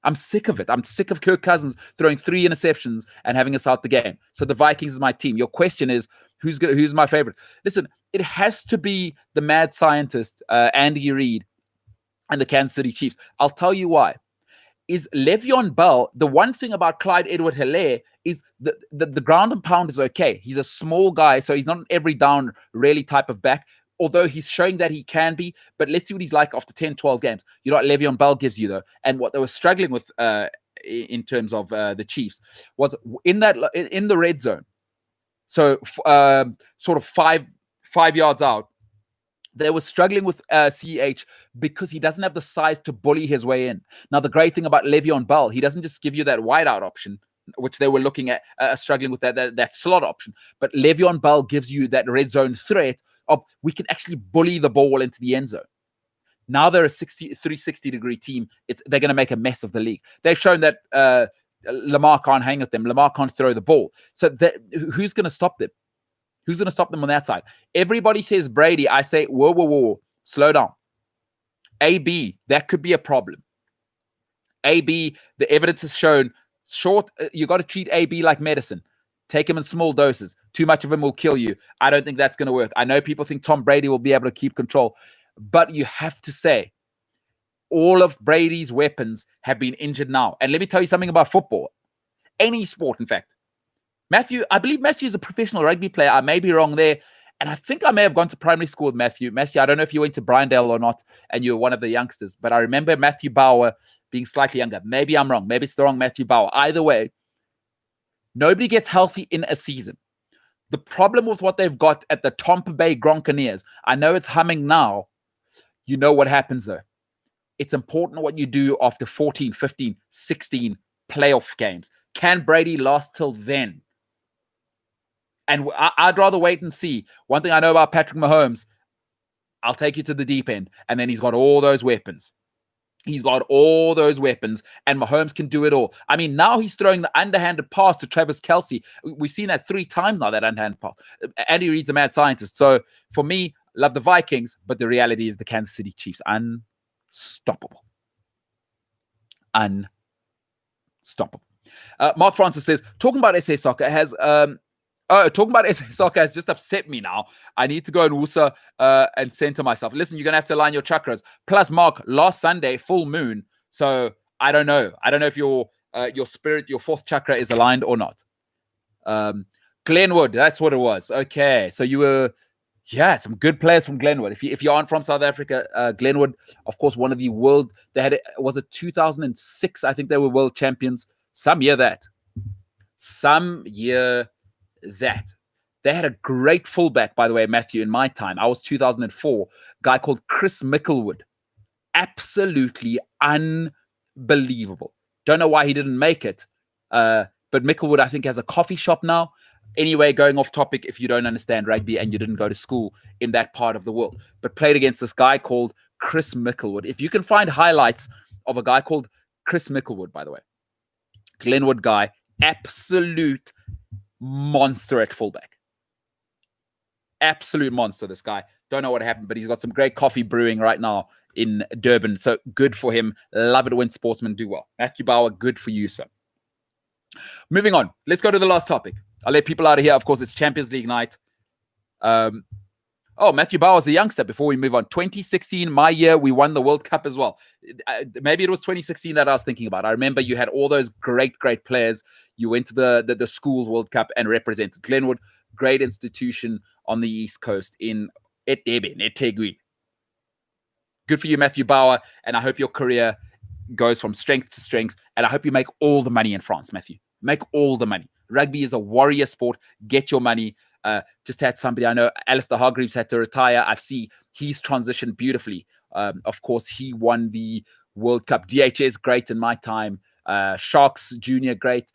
S1: I'm sick of it. I'm sick of Kirk Cousins throwing 3 interceptions and having us out the game. So the Vikings is my team. Your question is, who's my favorite? Listen, it has to be the mad scientist, Andy Reid, and the Kansas City Chiefs. I'll tell you why. Is Le'Veon Bell, the one thing about Clyde Edward-Helaire is the ground and pound is okay. He's a small guy, so he's not an every down really type of back, although he's showing that he can be. But let's see what he's like after 10, 12 games. You know what Le'Veon Bell gives you, though, and what they were struggling with in terms of the Chiefs was in the red zone. So sort of five yards out, they were struggling with CH because he doesn't have the size to bully his way in. Now, the great thing about Le'Veon Bell, he doesn't just give you that wideout option, which they were looking at, struggling with that slot option. But Le'Veon Bell gives you that red zone threat of we can actually bully the ball into the end zone. Now they're a 360-degree team. They're going to make a mess of the league. They've shown that Lamar can't hang with them. Lamar can't throw the ball. So who's going to stop them? Who's going to stop them on that side? Everybody says Brady. I say, whoa. Slow down. AB, that could be a problem. AB, the evidence has shown you got to treat AB like medicine. Take him in small doses. Too much of him will kill you. I don't think that's going to work. I know people think Tom Brady will be able to keep control, but you have to say all of Brady's weapons have been injured now. And let me tell you something about football. Any sport, in fact. I believe Matthew is a professional rugby player. I may be wrong there. And I think I may have gone to primary school with Matthew. Matthew, I don't know if you went to Bryndale or not, and you were one of the youngsters, but I remember Matthew Bauer being slightly younger. Maybe I'm wrong. Maybe it's the wrong Matthew Bauer. Either way, nobody gets healthy in a season. The problem with what they've got at the Tampa Bay Gronkaneers, I know it's humming now. You know what happens though. It's important what you do after 14, 15, 16 playoff games. Can Brady last till then? And I'd rather wait and see. One thing I know about Patrick Mahomes, I'll take you to the deep end. And then he's got all those weapons. He's got all those weapons, and Mahomes can do it all. I mean, now he's throwing the underhanded pass to Travis Kelce. We've seen that 3 times now, that underhanded pass. Andy Reid's a mad scientist. So for me, love the Vikings, but the reality is the Kansas City Chiefs. Unstoppable. Mark Francis says, talking about SA Soccer has just upset me now. I need to go and Wusa and center myself. Listen, you're going to have to align your chakras. Plus, Mark, last Sunday, full moon. So I don't know. I don't know if your spirit, your 4th chakra is aligned or not. Glenwood, that's what it was. Okay. So you were, some good players from Glenwood. If you aren't from South Africa, Glenwood, of course, one of the world, was it 2006? I think they were world champions. Some year that. They had a great fullback, by the way, Matthew, in my time. I was 2004, a guy called Chris Micklewood. Absolutely unbelievable. Don't know why he didn't make it. But Micklewood, I think, has a coffee shop now. Anyway, going off topic, if you don't understand rugby and you didn't go to school in that part of the world, but played against this guy called Chris Micklewood. If you can find highlights of a guy called Chris Micklewood, by the way, Glenwood guy, absolute monster at fullback. Absolute monster, this guy. Don't know what happened, but he's got some great coffee brewing right now in Durban. So good for him. Love it when sportsmen do well. Matthew Bauer, good for you, sir. Moving on. Let's go to the last topic. I'll let people out of here. Of course, it's Champions League night. Matthew Bauer's a youngster. Before we move on, 2016, my year, we won the World Cup as well. Maybe it was 2016 that I was thinking about. I remember you had all those great players. You went to the schools World Cup and represented Glenwood, great institution on the East Coast in eThekwini. Good for you, Matthew Bauer, and I hope your career goes from strength to strength, and I hope you make all the money in France, Matthew. Make all the money. Rugby is a warrior sport. Get your money. Just had somebody I know, Alistair Hargreaves, had to retire. I see he's transitioned beautifully. Of course, he won the World Cup. DHS, great in my time. Sharks Junior, great.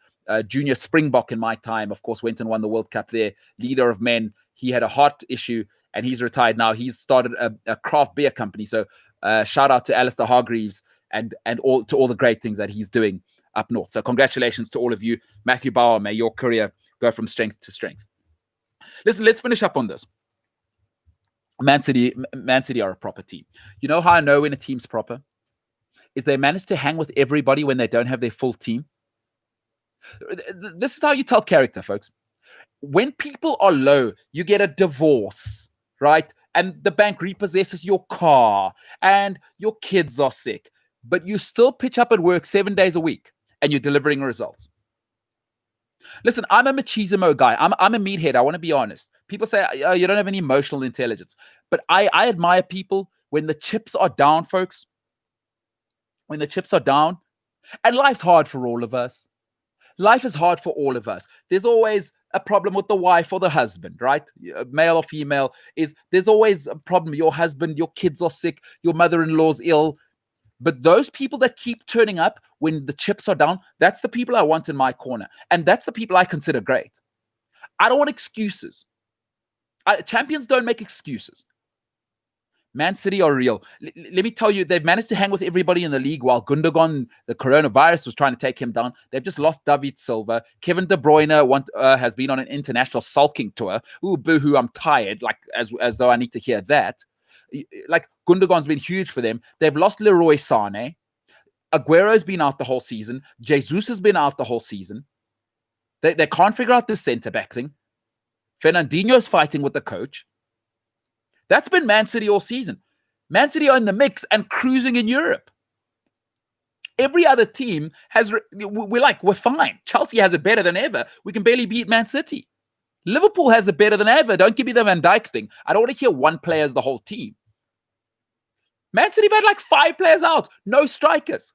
S1: Junior Springbok in my time, of course, went and won the World Cup there. Leader of men. He had a heart issue and he's retired now. He's started a craft beer company. So shout out to Alistair Hargreaves and all the great things that he's doing up north. So congratulations to all of you. Matthew Bauer, may your career go from strength to strength. Listen, let's finish up on this. Man City are a proper team. You know how I know when a team's proper? Is they manage to hang with everybody when they don't have their full team. This is how you tell character, folks. When people are low, you get a divorce, right? And the bank repossesses your car and your kids are sick, but you still pitch up at work 7 days a week and you're delivering results. Listen, I'm a machismo guy. I'm a meathead. I want to be honest. People say, oh, you don't have any emotional intelligence. But I admire people when the chips are down, folks. When the chips are down. And life's hard for all of us. Life is hard for all of us. There's always a problem with the wife or the husband, right? Male or female. There's always a problem. Your husband, your kids are sick. Your mother-in-law's ill. But those people that keep turning up when the chips are down, that's the people I want in my corner. And that's the people I consider great. I don't want excuses. Champions don't make excuses. Man City are real. Let me tell you, they've managed to hang with everybody in the league while Gundogan, the coronavirus, was trying to take him down. They've just lost David Silva. Kevin De Bruyne has been on an international sulking tour. Ooh, boo-hoo, I'm tired, like as though I need to hear that. Like, Gundogan's been huge for them. They've lost Leroy Sané. Aguero's been out the whole season. Jesus has been out the whole season. They can't figure out this centre-back thing. Fernandinho's fighting with the coach. That's been Man City all season. Man City are in the mix and cruising in Europe. Every other team we're fine. Chelsea has it better than ever. We can barely beat Man City. Liverpool has it better than ever. Don't give me the Van Dijk thing. I don't want to hear one player as the whole team. Man City have had like 5 players out. No strikers.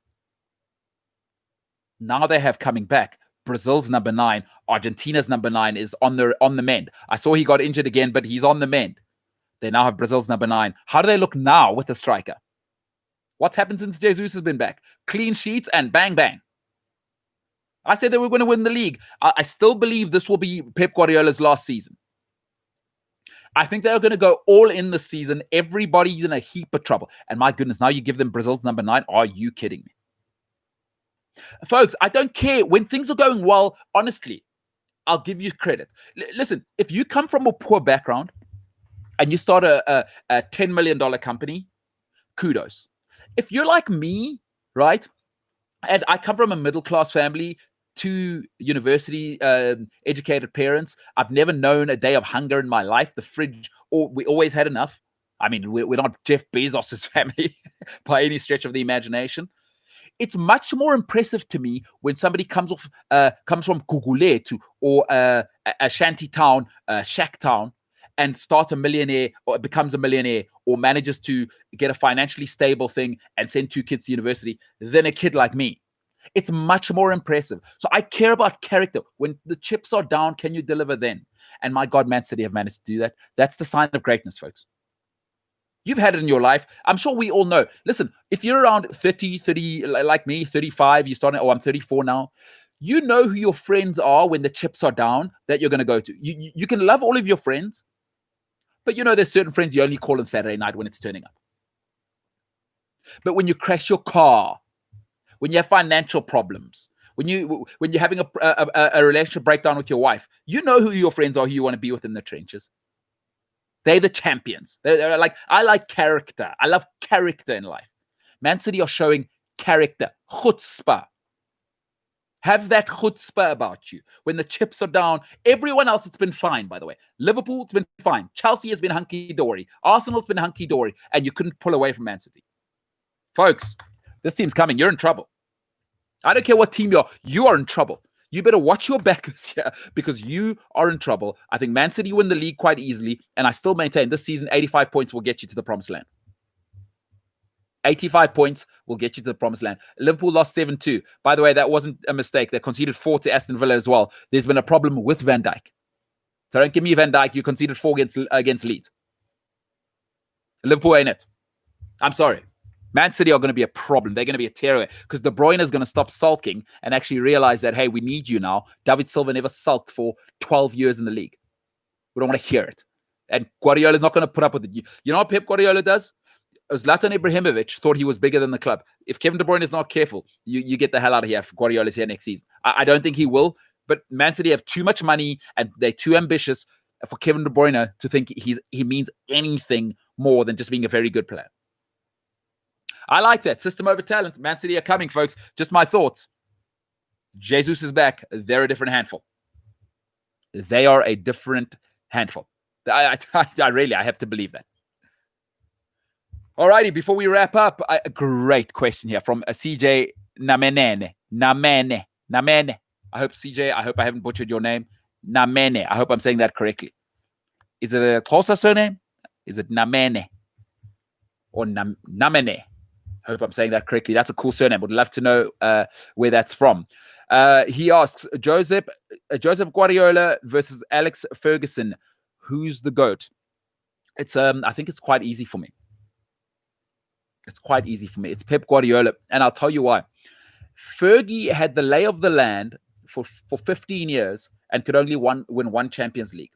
S1: Now they have coming back. Brazil's number 9. Argentina's number 9 is on the mend. I saw he got injured again, but he's on the mend. They now have Brazil's number 9. How do they look now with the striker? What's happened since Jesus has been back? Clean sheets and bang, bang. I said they were going to win the league. I still believe this will be Pep Guardiola's last season. I think they're going to go all in this season. Everybody's in a heap of trouble. And my goodness, now you give them Brazil's number 9. Are you kidding me? Folks, I don't care. When things are going well, honestly, I'll give you credit. Listen, if you come from a poor background and you start a $10 million company, kudos. If you're like me, right, and I come from a middle-class family, 2 university educated parents. I've never known a day of hunger in my life. The fridge, we always had enough. I mean, we're not Jeff Bezos' family by any stretch of the imagination. It's much more impressive to me when somebody comes from Guguletu or a shanty town, shack town, and starts a millionaire or becomes a millionaire or manages to get a financially stable thing and send 2 kids to university than a kid like me. It's much more impressive. So I care about character. When the chips are down, can you deliver then? And my God, Man City have managed to do that. That's the sign of greatness, folks. You've had it in your life. I'm sure we all know. Listen, if you're around 30, like me, 35, I'm 34 now. You know who your friends are when the chips are down that you're going to go to. You can love all of your friends, but you know there's certain friends you only call on Saturday night when it's turning up. But when you crash your car, when you have financial problems, when you're having a relationship breakdown with your wife, you know who your friends are, who you want to be with in the trenches. They're the champions. They're like, I like character. I love character in life. Man City are showing character, chutzpah. Have that chutzpah about you. When the chips are down, everyone else, it's been fine, by the way. Liverpool, it's been fine. Chelsea has been hunky-dory. Arsenal's been hunky-dory. And you couldn't pull away from Man City. Folks, this team's coming. You're in trouble. I don't care what team you are in trouble. You better watch your back this year because you are in trouble. I think Man City win the league quite easily. And I still maintain this season, 85 points will get you to the promised land. 85 points will get you to the promised land. Liverpool lost 7-2. By the way, that wasn't a mistake. They conceded 4 to Aston Villa as well. There's been a problem with Van Dijk. So don't give me Van Dijk. You conceded 4 against Leeds. Liverpool ain't it. I'm sorry. Man City are going to be a problem. They're going to be a terror because De Bruyne is going to stop sulking and actually realize that, hey, we need you now. David Silva never sulked for 12 years in the league. We don't want to hear it. And Guardiola's not going to put up with it. You know what Pep Guardiola does? Zlatan Ibrahimovic thought he was bigger than the club. If Kevin De Bruyne is not careful, you get the hell out of here if Guardiola's here next season. I don't think he will, but Man City have too much money and they're too ambitious for Kevin De Bruyne to think he means anything more than just being a very good player. I like that. System over talent. Man City are coming, folks. Just my thoughts. Jesus is back. They're a different handful. They are a different handful. I have to believe that. Alrighty, before we wrap up, a great question here from CJ Namene. I hope, CJ, I haven't butchered your name. Namene. I hope I'm saying that correctly. Is it a Xhosa surname? Is it Namene? Or Namene? I hope I'm saying that correctly. That's a cool surname. Would love to know where that's from. He asks, Joseph Guardiola versus Alex Ferguson. Who's the GOAT? It's I think it's quite easy for me. It's Pep Guardiola. And I'll tell you why. Fergie had the lay of the land for 15 years and could only win one Champions League.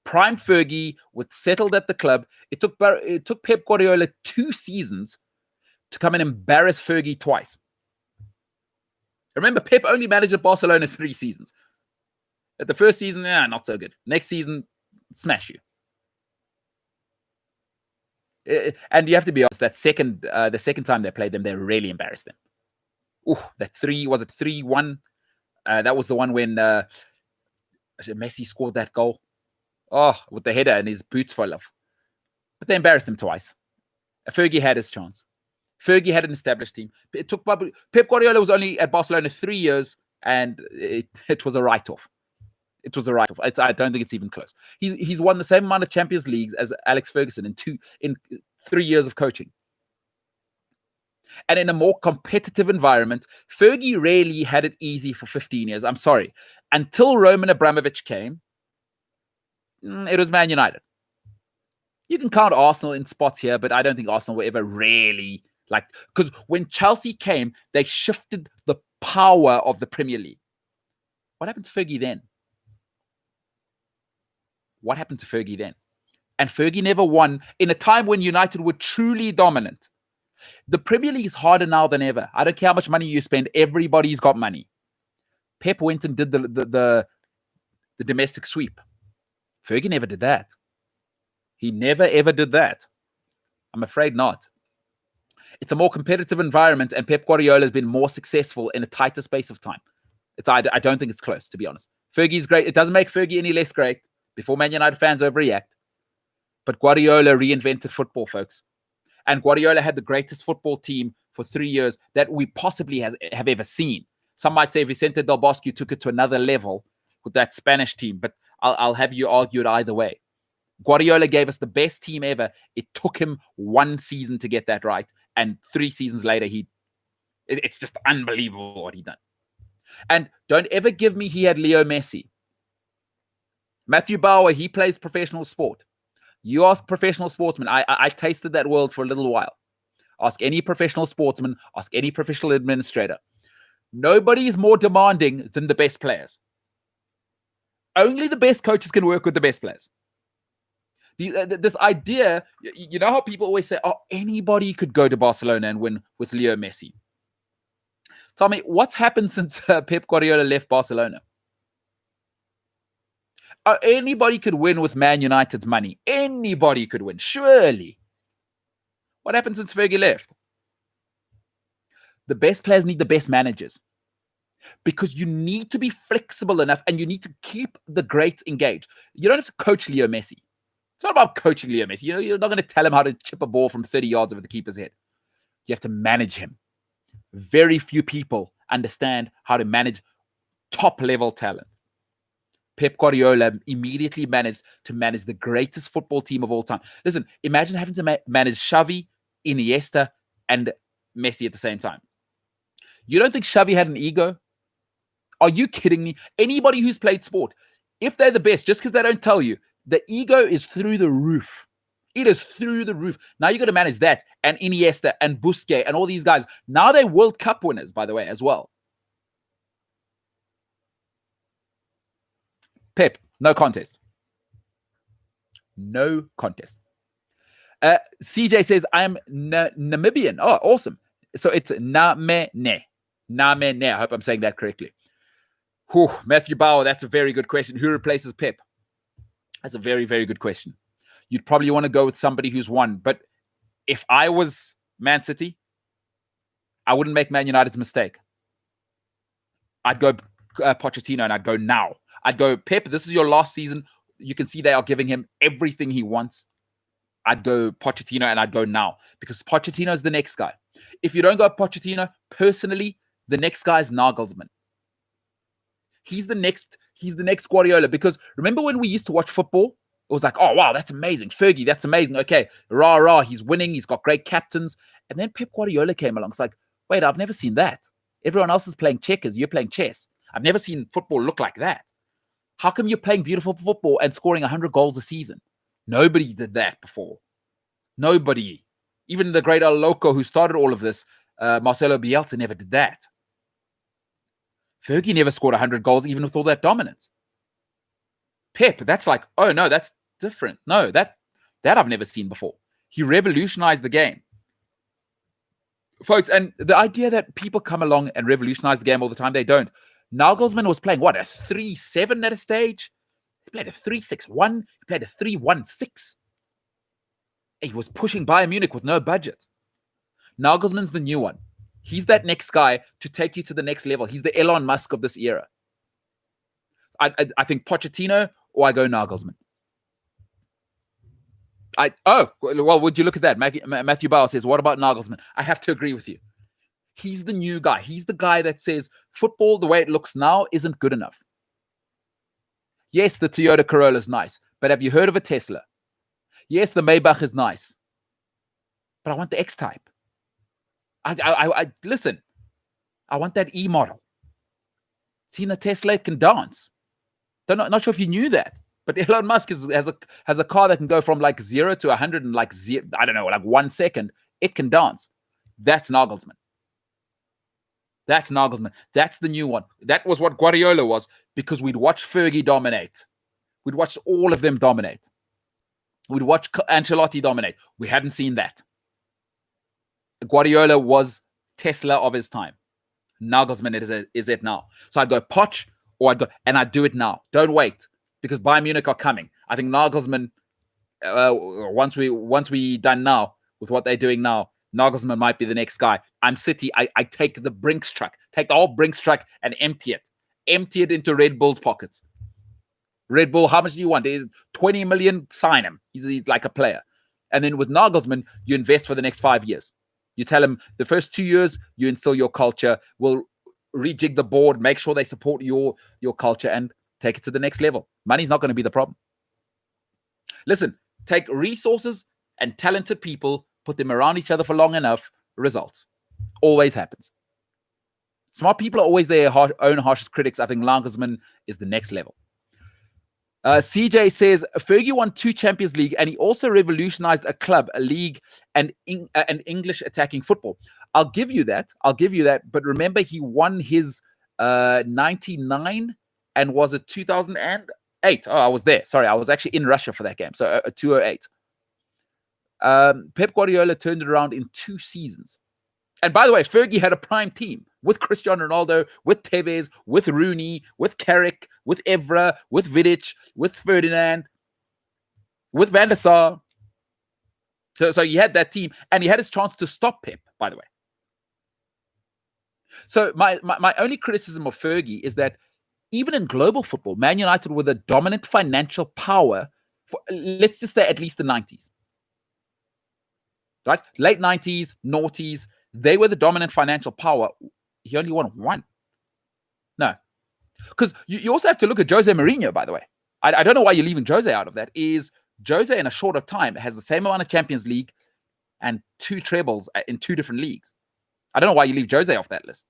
S1: Prime Fergie was settled at the club. It took Pep Guardiola 2 seasons to come and embarrass Fergie twice. Remember, Pep only managed at Barcelona 3 seasons. At the first season, not so good. Next season, smash you. And you have to be honest, the second time they played them, they really embarrassed them. That 3-1? That was the one when Messi scored that goal. With the header and his boots fell off. But they embarrassed him twice. Fergie had his chance. Fergie had an established team. Pep Guardiola was only at Barcelona 3 years, and it was a write-off. It was a write-off. I don't think it's even close. He's won the same amount of Champions Leagues as Alex Ferguson in 3 years of coaching. And in a more competitive environment, Fergie really had it easy for 15 years. I'm sorry. Until Roman Abramovich came, it was Man United. You can count Arsenal in spots here, but I don't think Arsenal were ever really because when Chelsea came, they shifted the power of the Premier League. What happened to Fergie then? And Fergie never won in a time when United were truly dominant. The Premier League is harder now than ever. I don't care how much money you spend. Everybody's got money. Pep went and did the domestic sweep. Fergie never did that. He never, ever did that. I'm afraid not. It's a more competitive environment, and Pep Guardiola has been more successful in a tighter space of time. I don't think it's close, to be honest. Fergie's great. It doesn't make Fergie any less great before Man United fans overreact. But Guardiola reinvented football, folks. And Guardiola had the greatest football team for 3 years that we possibly have ever seen. Some might say Vicente Del Bosque took it to another level with that Spanish team, but I'll have you argue it either way. Guardiola gave us the best team ever. It took him 1 season to get that right. And 3 seasons later, it's just unbelievable what he done. And don't ever give me he had Leo Messi. Matthew Bauer, he plays professional sport. You ask professional sportsmen. I tasted that world for a little while. Ask any professional sportsman. Ask any professional administrator. Nobody is more demanding than the best players. Only the best coaches can work with the best players. This idea, you know how people always say, anybody could go to Barcelona and win with Leo Messi. Tell me, what's happened since Pep Guardiola left Barcelona? Anybody could win with Man United's money. Anybody could win, surely. What happened since Fergie left? The best players need the best managers, because you need to be flexible enough and you need to keep the greats engaged. You don't have to coach Leo Messi. It's not about coaching Leo Messi. You're not going to tell him how to chip a ball from 30 yards over the keeper's head. You have to manage him. Very few people understand how to manage top-level talent. Pep Guardiola immediately managed to manage the greatest football team of all time. Listen, imagine having to manage Xavi, Iniesta, and Messi at the same time. You don't think Xavi had an ego? Are you kidding me? Anybody who's played sport, if they're the best, just because they don't tell you, the ego is through the roof. It is through the roof. Now you got to manage that and Iniesta and Busquets and all these guys. Now they're World Cup winners, by the way, as well. Pep, no contest. No contest. CJ says, I am Namibian. Oh, awesome. So it's Namene. Namene. I hope I'm saying that correctly. Whew, Matthew Bauer, that's a very good question. Who replaces Pep? That's a very, very good question. You'd probably want to go with somebody who's won. But if I was Man City, I wouldn't make Man United's mistake. I'd go Pochettino and I'd go now. I'd go, Pep, this is your last season. You can see they are giving him everything he wants. I'd go Pochettino and I'd go now, because Pochettino is the next guy. If you don't go Pochettino, personally, the next guy is Nagelsmann. He's the next Guardiola, because remember when we used to watch football? It was like, oh, wow, that's amazing. Fergie, that's amazing. Okay, rah, rah, he's winning. He's got great captains. And then Pep Guardiola came along. It's like, wait, I've never seen that. Everyone else is playing checkers. You're playing chess. I've never seen football look like that. How come you're playing beautiful football and scoring 100 goals a season? Nobody did that before. Nobody. Even the great El Loco who started all of this, Marcelo Bielsa, never did that. Fergie never scored 100 goals, even with all that dominance. Pep, that's like, oh no, that's different. No, that I've never seen before. He revolutionized the game. Folks, and the idea that people come along and revolutionize the game all the time, they don't. Nagelsmann was playing, what, a 3-7 at a stage? He played a 3-6-1. He played a 3-1-6. He was pushing Bayern Munich with no budget. Nagelsmann's the new one. He's that next guy to take you to the next level. He's the Elon Musk of this era. I think Pochettino, or I go Nagelsmann. Would you look at that? Matthew Bauer says, what about Nagelsmann? I have to agree with you. He's the new guy. He's the guy that says football, the way it looks now, isn't good enough. Yes, the Toyota Corolla is nice, but have you heard of a Tesla? Yes, the Maybach is nice, but I want the X-Type. I listen, I want that E model. Seen the Tesla, it can dance. Not sure if you knew that, but Elon Musk has a car that can go from like 0 to 100 in like 1 second. It can dance. That's Nagelsmann. That's Nagelsmann. That's the new one. That was what Guardiola was, because we'd watch Fergie dominate. We'd watch all of them dominate. We'd watch Ancelotti dominate. We hadn't seen that. Guardiola was Tesla of his time. Nagelsmann is it now. So I'd go Poch, or I'd do it now. Don't wait, because Bayern Munich are coming. I think Nagelsmann, once we done now with what they're doing now, Nagelsmann might be the next guy. I'm City. I take the Brinks truck, take the whole Brinks truck and empty it into Red Bull's pockets. Red Bull, how much do you want? 20 million, sign him. He's like a player. And then with Nagelsmann, you invest for the next 5 years. You tell him the first 2 years, you instill your culture. We'll rejig the board, make sure they support your culture, and take it to the next level. Money's not going to be the problem. Listen, take resources and talented people, put them around each other for long enough, results. Always happens. Smart people are always their own harshest critics. I think Nagelsmann is the next level. CJ says, Fergie won 2 Champions League, and he also revolutionized a club, a league, and English attacking football. I'll give you that. But remember, he won his 99, and was it 2008? Oh, I was there. Sorry, I was actually in Russia for that game. So 208. Pep Guardiola turned it around in 2 seasons. And by the way, Fergie had a prime team. with Cristiano Ronaldo, with Tevez, with Rooney, with Carrick, with Evra, with Vidic, with Ferdinand, with Van der Sar. So he had that team, and he had his chance to stop Pep, by the way. So my only criticism of Fergie is that even in global football, Man United were the dominant financial power for, let's just say, at least the 90s. Right? Late 90s, noughties, they were the dominant financial power. He only won one. No. Because you also have to look at Jose Mourinho, by the way. I don't know why you're leaving Jose out of that. Is Jose in a shorter time has the same amount of Champions League and 2 trebles in 2 different leagues. I don't know why you leave Jose off that list.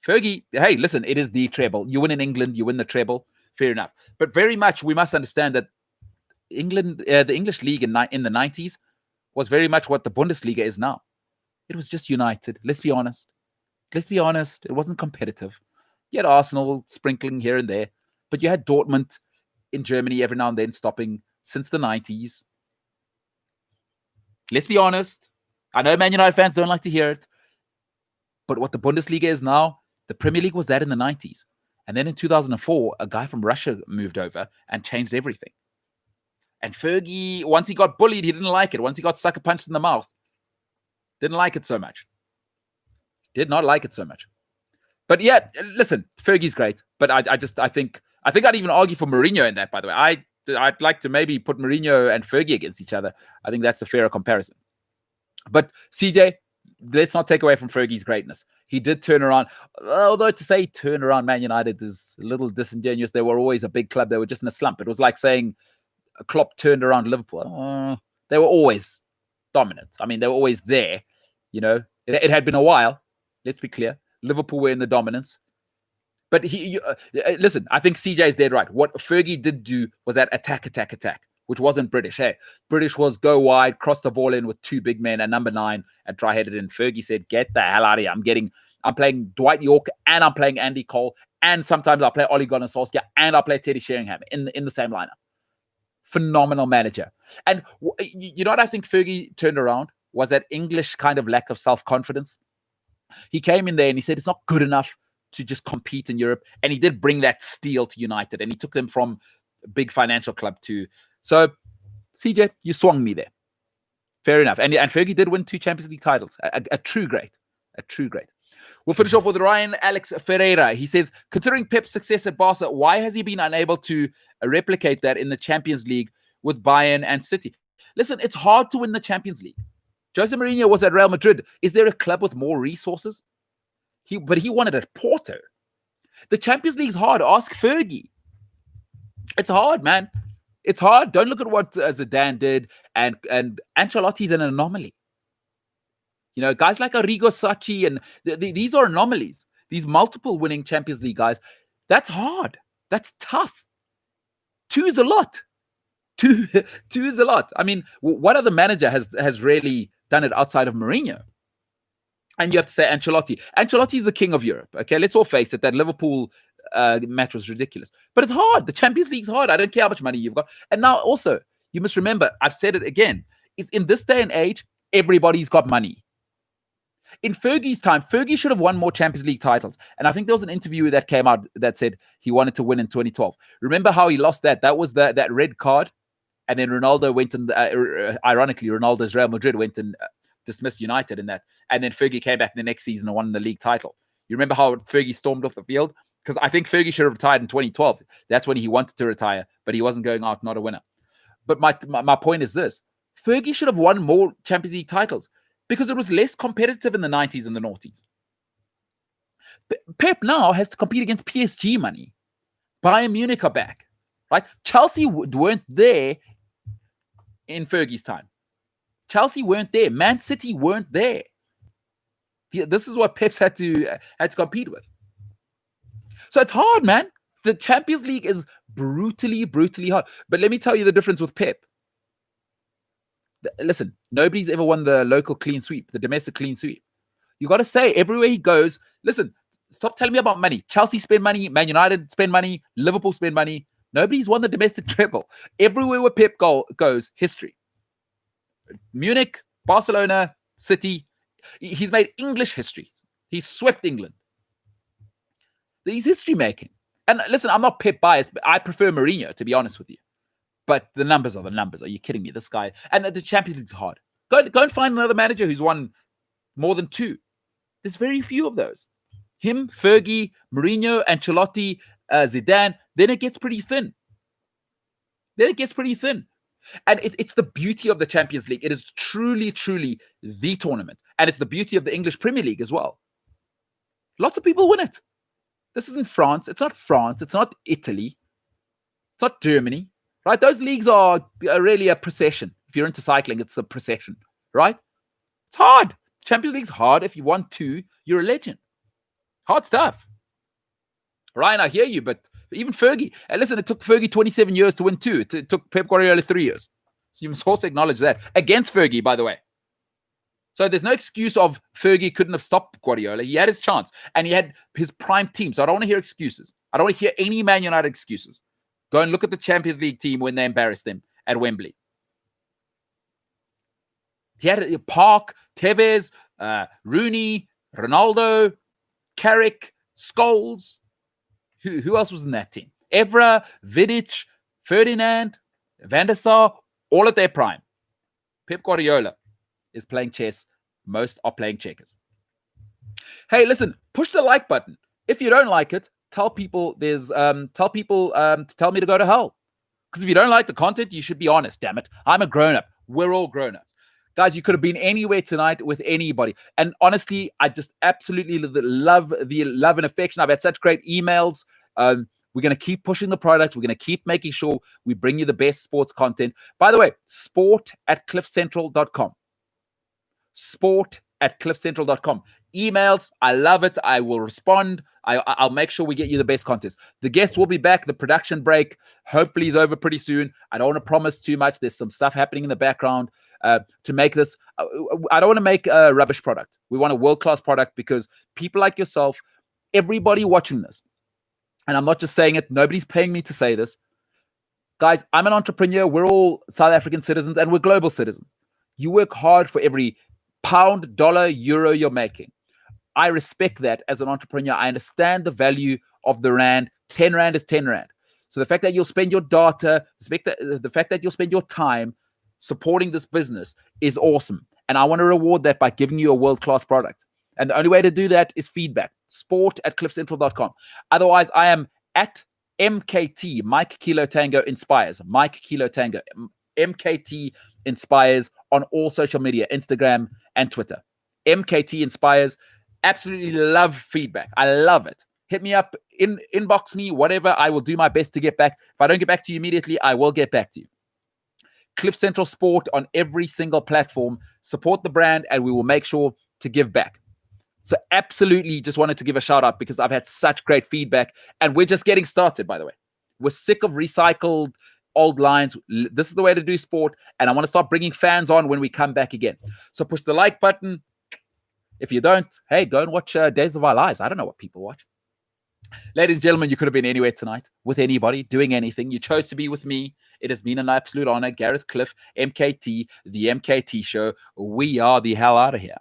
S1: Fergie, hey, listen, it is the treble. You win in England, you win the treble. Fair enough. But very much we must understand that England, the English league in the 90s was very much what the Bundesliga is now. It was just United. Let's be honest. It wasn't competitive. You had Arsenal sprinkling here and there, but you had Dortmund in Germany every now and then stopping since the 90s. Let's be honest. I know Man United fans don't like to hear it, but what the Bundesliga is now, the Premier League was that in the 90s. And then in 2004, a guy from Russia moved over and changed everything. And Fergie, once he got bullied, he didn't like it. Once he got sucker punched in the mouth, didn't like it so much. Did not like it so much. But yeah, listen, Fergie's great. But I think I'd even argue for Mourinho in that, by the way. I'd like to maybe put Mourinho and Fergie against each other. I think that's a fairer comparison. But CJ, let's not take away from Fergie's greatness. He did turn around. Although to say turn around Man United is a little disingenuous. They were always a big club. They were just in a slump. It was like saying Klopp turned around Liverpool. They were always dominant. I mean, they were always there. You know, it had been a while. Let's be clear. Liverpool were in the dominance. But listen, I think CJ is dead right. What Fergie did do was that attack, which wasn't British. Hey, British was go wide, cross the ball in with 2 big men and number 9 and try head it in. Fergie said, get the hell out of here. I'm playing Dwight York and I'm playing Andy Cole and sometimes I'll play Ole Gunnar Solskjaer and I'll play Teddy Sheringham in the same lineup. Phenomenal manager. And you know what I think Fergie turned around was that English kind of lack of self-confidence. He came in there and he said, it's not good enough to just compete in Europe. And he did bring that steel to United and he took them from a big financial club to... So, CJ, you swung me there. Fair enough. And Fergie did win 2 Champions League titles. A true great. A true great. We'll finish off with Ryan Alex Ferreira. He says, considering Pep's success at Barca, why has he been unable to replicate that in the Champions League with Bayern and City? Listen, it's hard to win the Champions League. Jose Mourinho was at Real Madrid. Is there a club with more resources? But he won it at Porto. The Champions League's hard. Ask Fergie. It's hard, man. It's hard. Don't look at what Zidane did. And Ancelotti's an anomaly. You know, guys like Arrigo Sacchi, and these are anomalies. These multiple winning Champions League guys, that's hard. That's tough. 2 is a lot. 2 is a lot. I mean, what other manager has really done it outside of Mourinho? And you have to say Ancelotti. Ancelotti's the king of Europe. Okay, let's all face it. That Liverpool match was ridiculous. But it's hard. The Champions League's hard. I don't care how much money you've got. And now also, you must remember, I've said it again, it's in this day and age, everybody's got money. In Fergie's time, Fergie should have won more Champions League titles. And I think there was an interview that came out that said he wanted to win in 2012. Remember how he lost that? That was that red card. And then Ronaldo went and, ironically, Ronaldo's Real Madrid went and dismissed United in that. And then Fergie came back the next season and won the league title. You remember how Fergie stormed off the field? Because I think Fergie should have retired in 2012. That's when he wanted to retire, but he wasn't going out, not a winner. But my point is this. Fergie should have won more Champions League titles because it was less competitive in the 90s and the noughties. Pep now has to compete against PSG money. Bayern Munich are back, right? Chelsea weren't there in Fergie's time. Chelsea weren't there. Man City weren't there. This is what Pep's had to compete with. So it's hard, man. The Champions League is brutally, brutally hard. But let me tell you the difference with Pep. Listen, nobody's ever won the local clean sweep, the domestic clean sweep. You got to say, everywhere he goes, listen, stop telling me about money. Chelsea spend money, Man United spend money, Liverpool spend money. Nobody's won the domestic treble. Everywhere where Pep goes, history. Munich, Barcelona, City. He's made English history. He swept England. He's history making. And listen, I'm not Pep biased, but I prefer Mourinho, to be honest with you. But the numbers are the numbers. Are you kidding me? This guy, and the Champions League's hard. Go and find another manager who's won more than 2. There's very few of those. Him, Fergie, Mourinho, Ancelotti, Zidane. Then it gets pretty thin. And it's the beauty of the Champions League. It is truly, truly the tournament. And it's the beauty of the English Premier League as well. Lots of people win it. This isn't France. It's not France. It's not Italy. It's not Germany. Right? Those leagues are really a procession. If you're into cycling, it's a procession. Right? It's hard. Champions League's hard. If you won 2, you're a legend. Hard stuff. Ryan, I hear you, but even Fergie. And listen, it took Fergie 27 years to win 2. It took Pep Guardiola 3 years. So you must also acknowledge that. Against Fergie, by the way. So there's no excuse of Fergie couldn't have stopped Guardiola. He had his chance. And he had his prime team. So I don't want to hear excuses. I don't want to hear any Man United excuses. Go and look at the Champions League team when they embarrassed them at Wembley. He had Park, Tevez, Rooney, Ronaldo, Carrick, Scholes. Who else was in that team? Evra, Vidic, Ferdinand, Van der Sar, all at their prime. Pep Guardiola is playing chess. Most are playing checkers. Hey, listen, push the like button. If you don't like it, tell people to tell me to go to hell. Because if you don't like the content, you should be honest, damn it. I'm a grown-up. We're all grown-ups. Guys, you could have been anywhere tonight with anybody. And honestly, I just absolutely love the love and affection. I've had such great emails. We're going to keep pushing the product. We're going to keep making sure we bring you the best sports content. By the way, sport@cliffcentral.com. Sport@cliffcentral.com. Emails, I love it. I will respond. I'll make sure we get you the best content. The guests will be back. The production break hopefully is over pretty soon. I don't want to promise too much. There's some stuff happening in the background to make this. I don't want to make a rubbish product. We want a world-class product because people like yourself, everybody watching this, and I'm not just saying it, nobody's paying me to say this. Guys, I'm an entrepreneur. We're all South African citizens and we're global citizens. You work hard for every pound, dollar, euro you're making. I respect that as an entrepreneur. I understand the value of the rand. 10 rand is 10 rand. So the fact that you'll spend your data, the fact that you'll spend your time supporting this business is awesome. And I want to reward that by giving you a world-class product. And the only way to do that is feedback. Sport@cliffcentral.com. Otherwise, I am at MKT, Mike Kilo Tango Inspires. Mike Kilo Tango. MKT Inspires on all social media, Instagram and Twitter. MKT Inspires. Absolutely love feedback. I love it. Hit me up, inbox me, whatever. I will do my best to get back. If I don't get back to you immediately, I will get back to you. Cliff Central Sport on every single platform. Support the brand and we will make sure to give back. So absolutely just wanted to give a shout out because I've had such great feedback and we're just getting started, by the way. We're sick of recycled old lines. This is the way to do sport. And I want to start bringing fans on when we come back again. So push the like button. If you don't, hey, go and watch Days of Our Lives. I don't know what people watch. Ladies and gentlemen, you could have been anywhere tonight with anybody, doing anything. You chose to be with me. It has been an absolute honor. Gareth Cliff, MKT, the MKT Show. We are the hell out of here.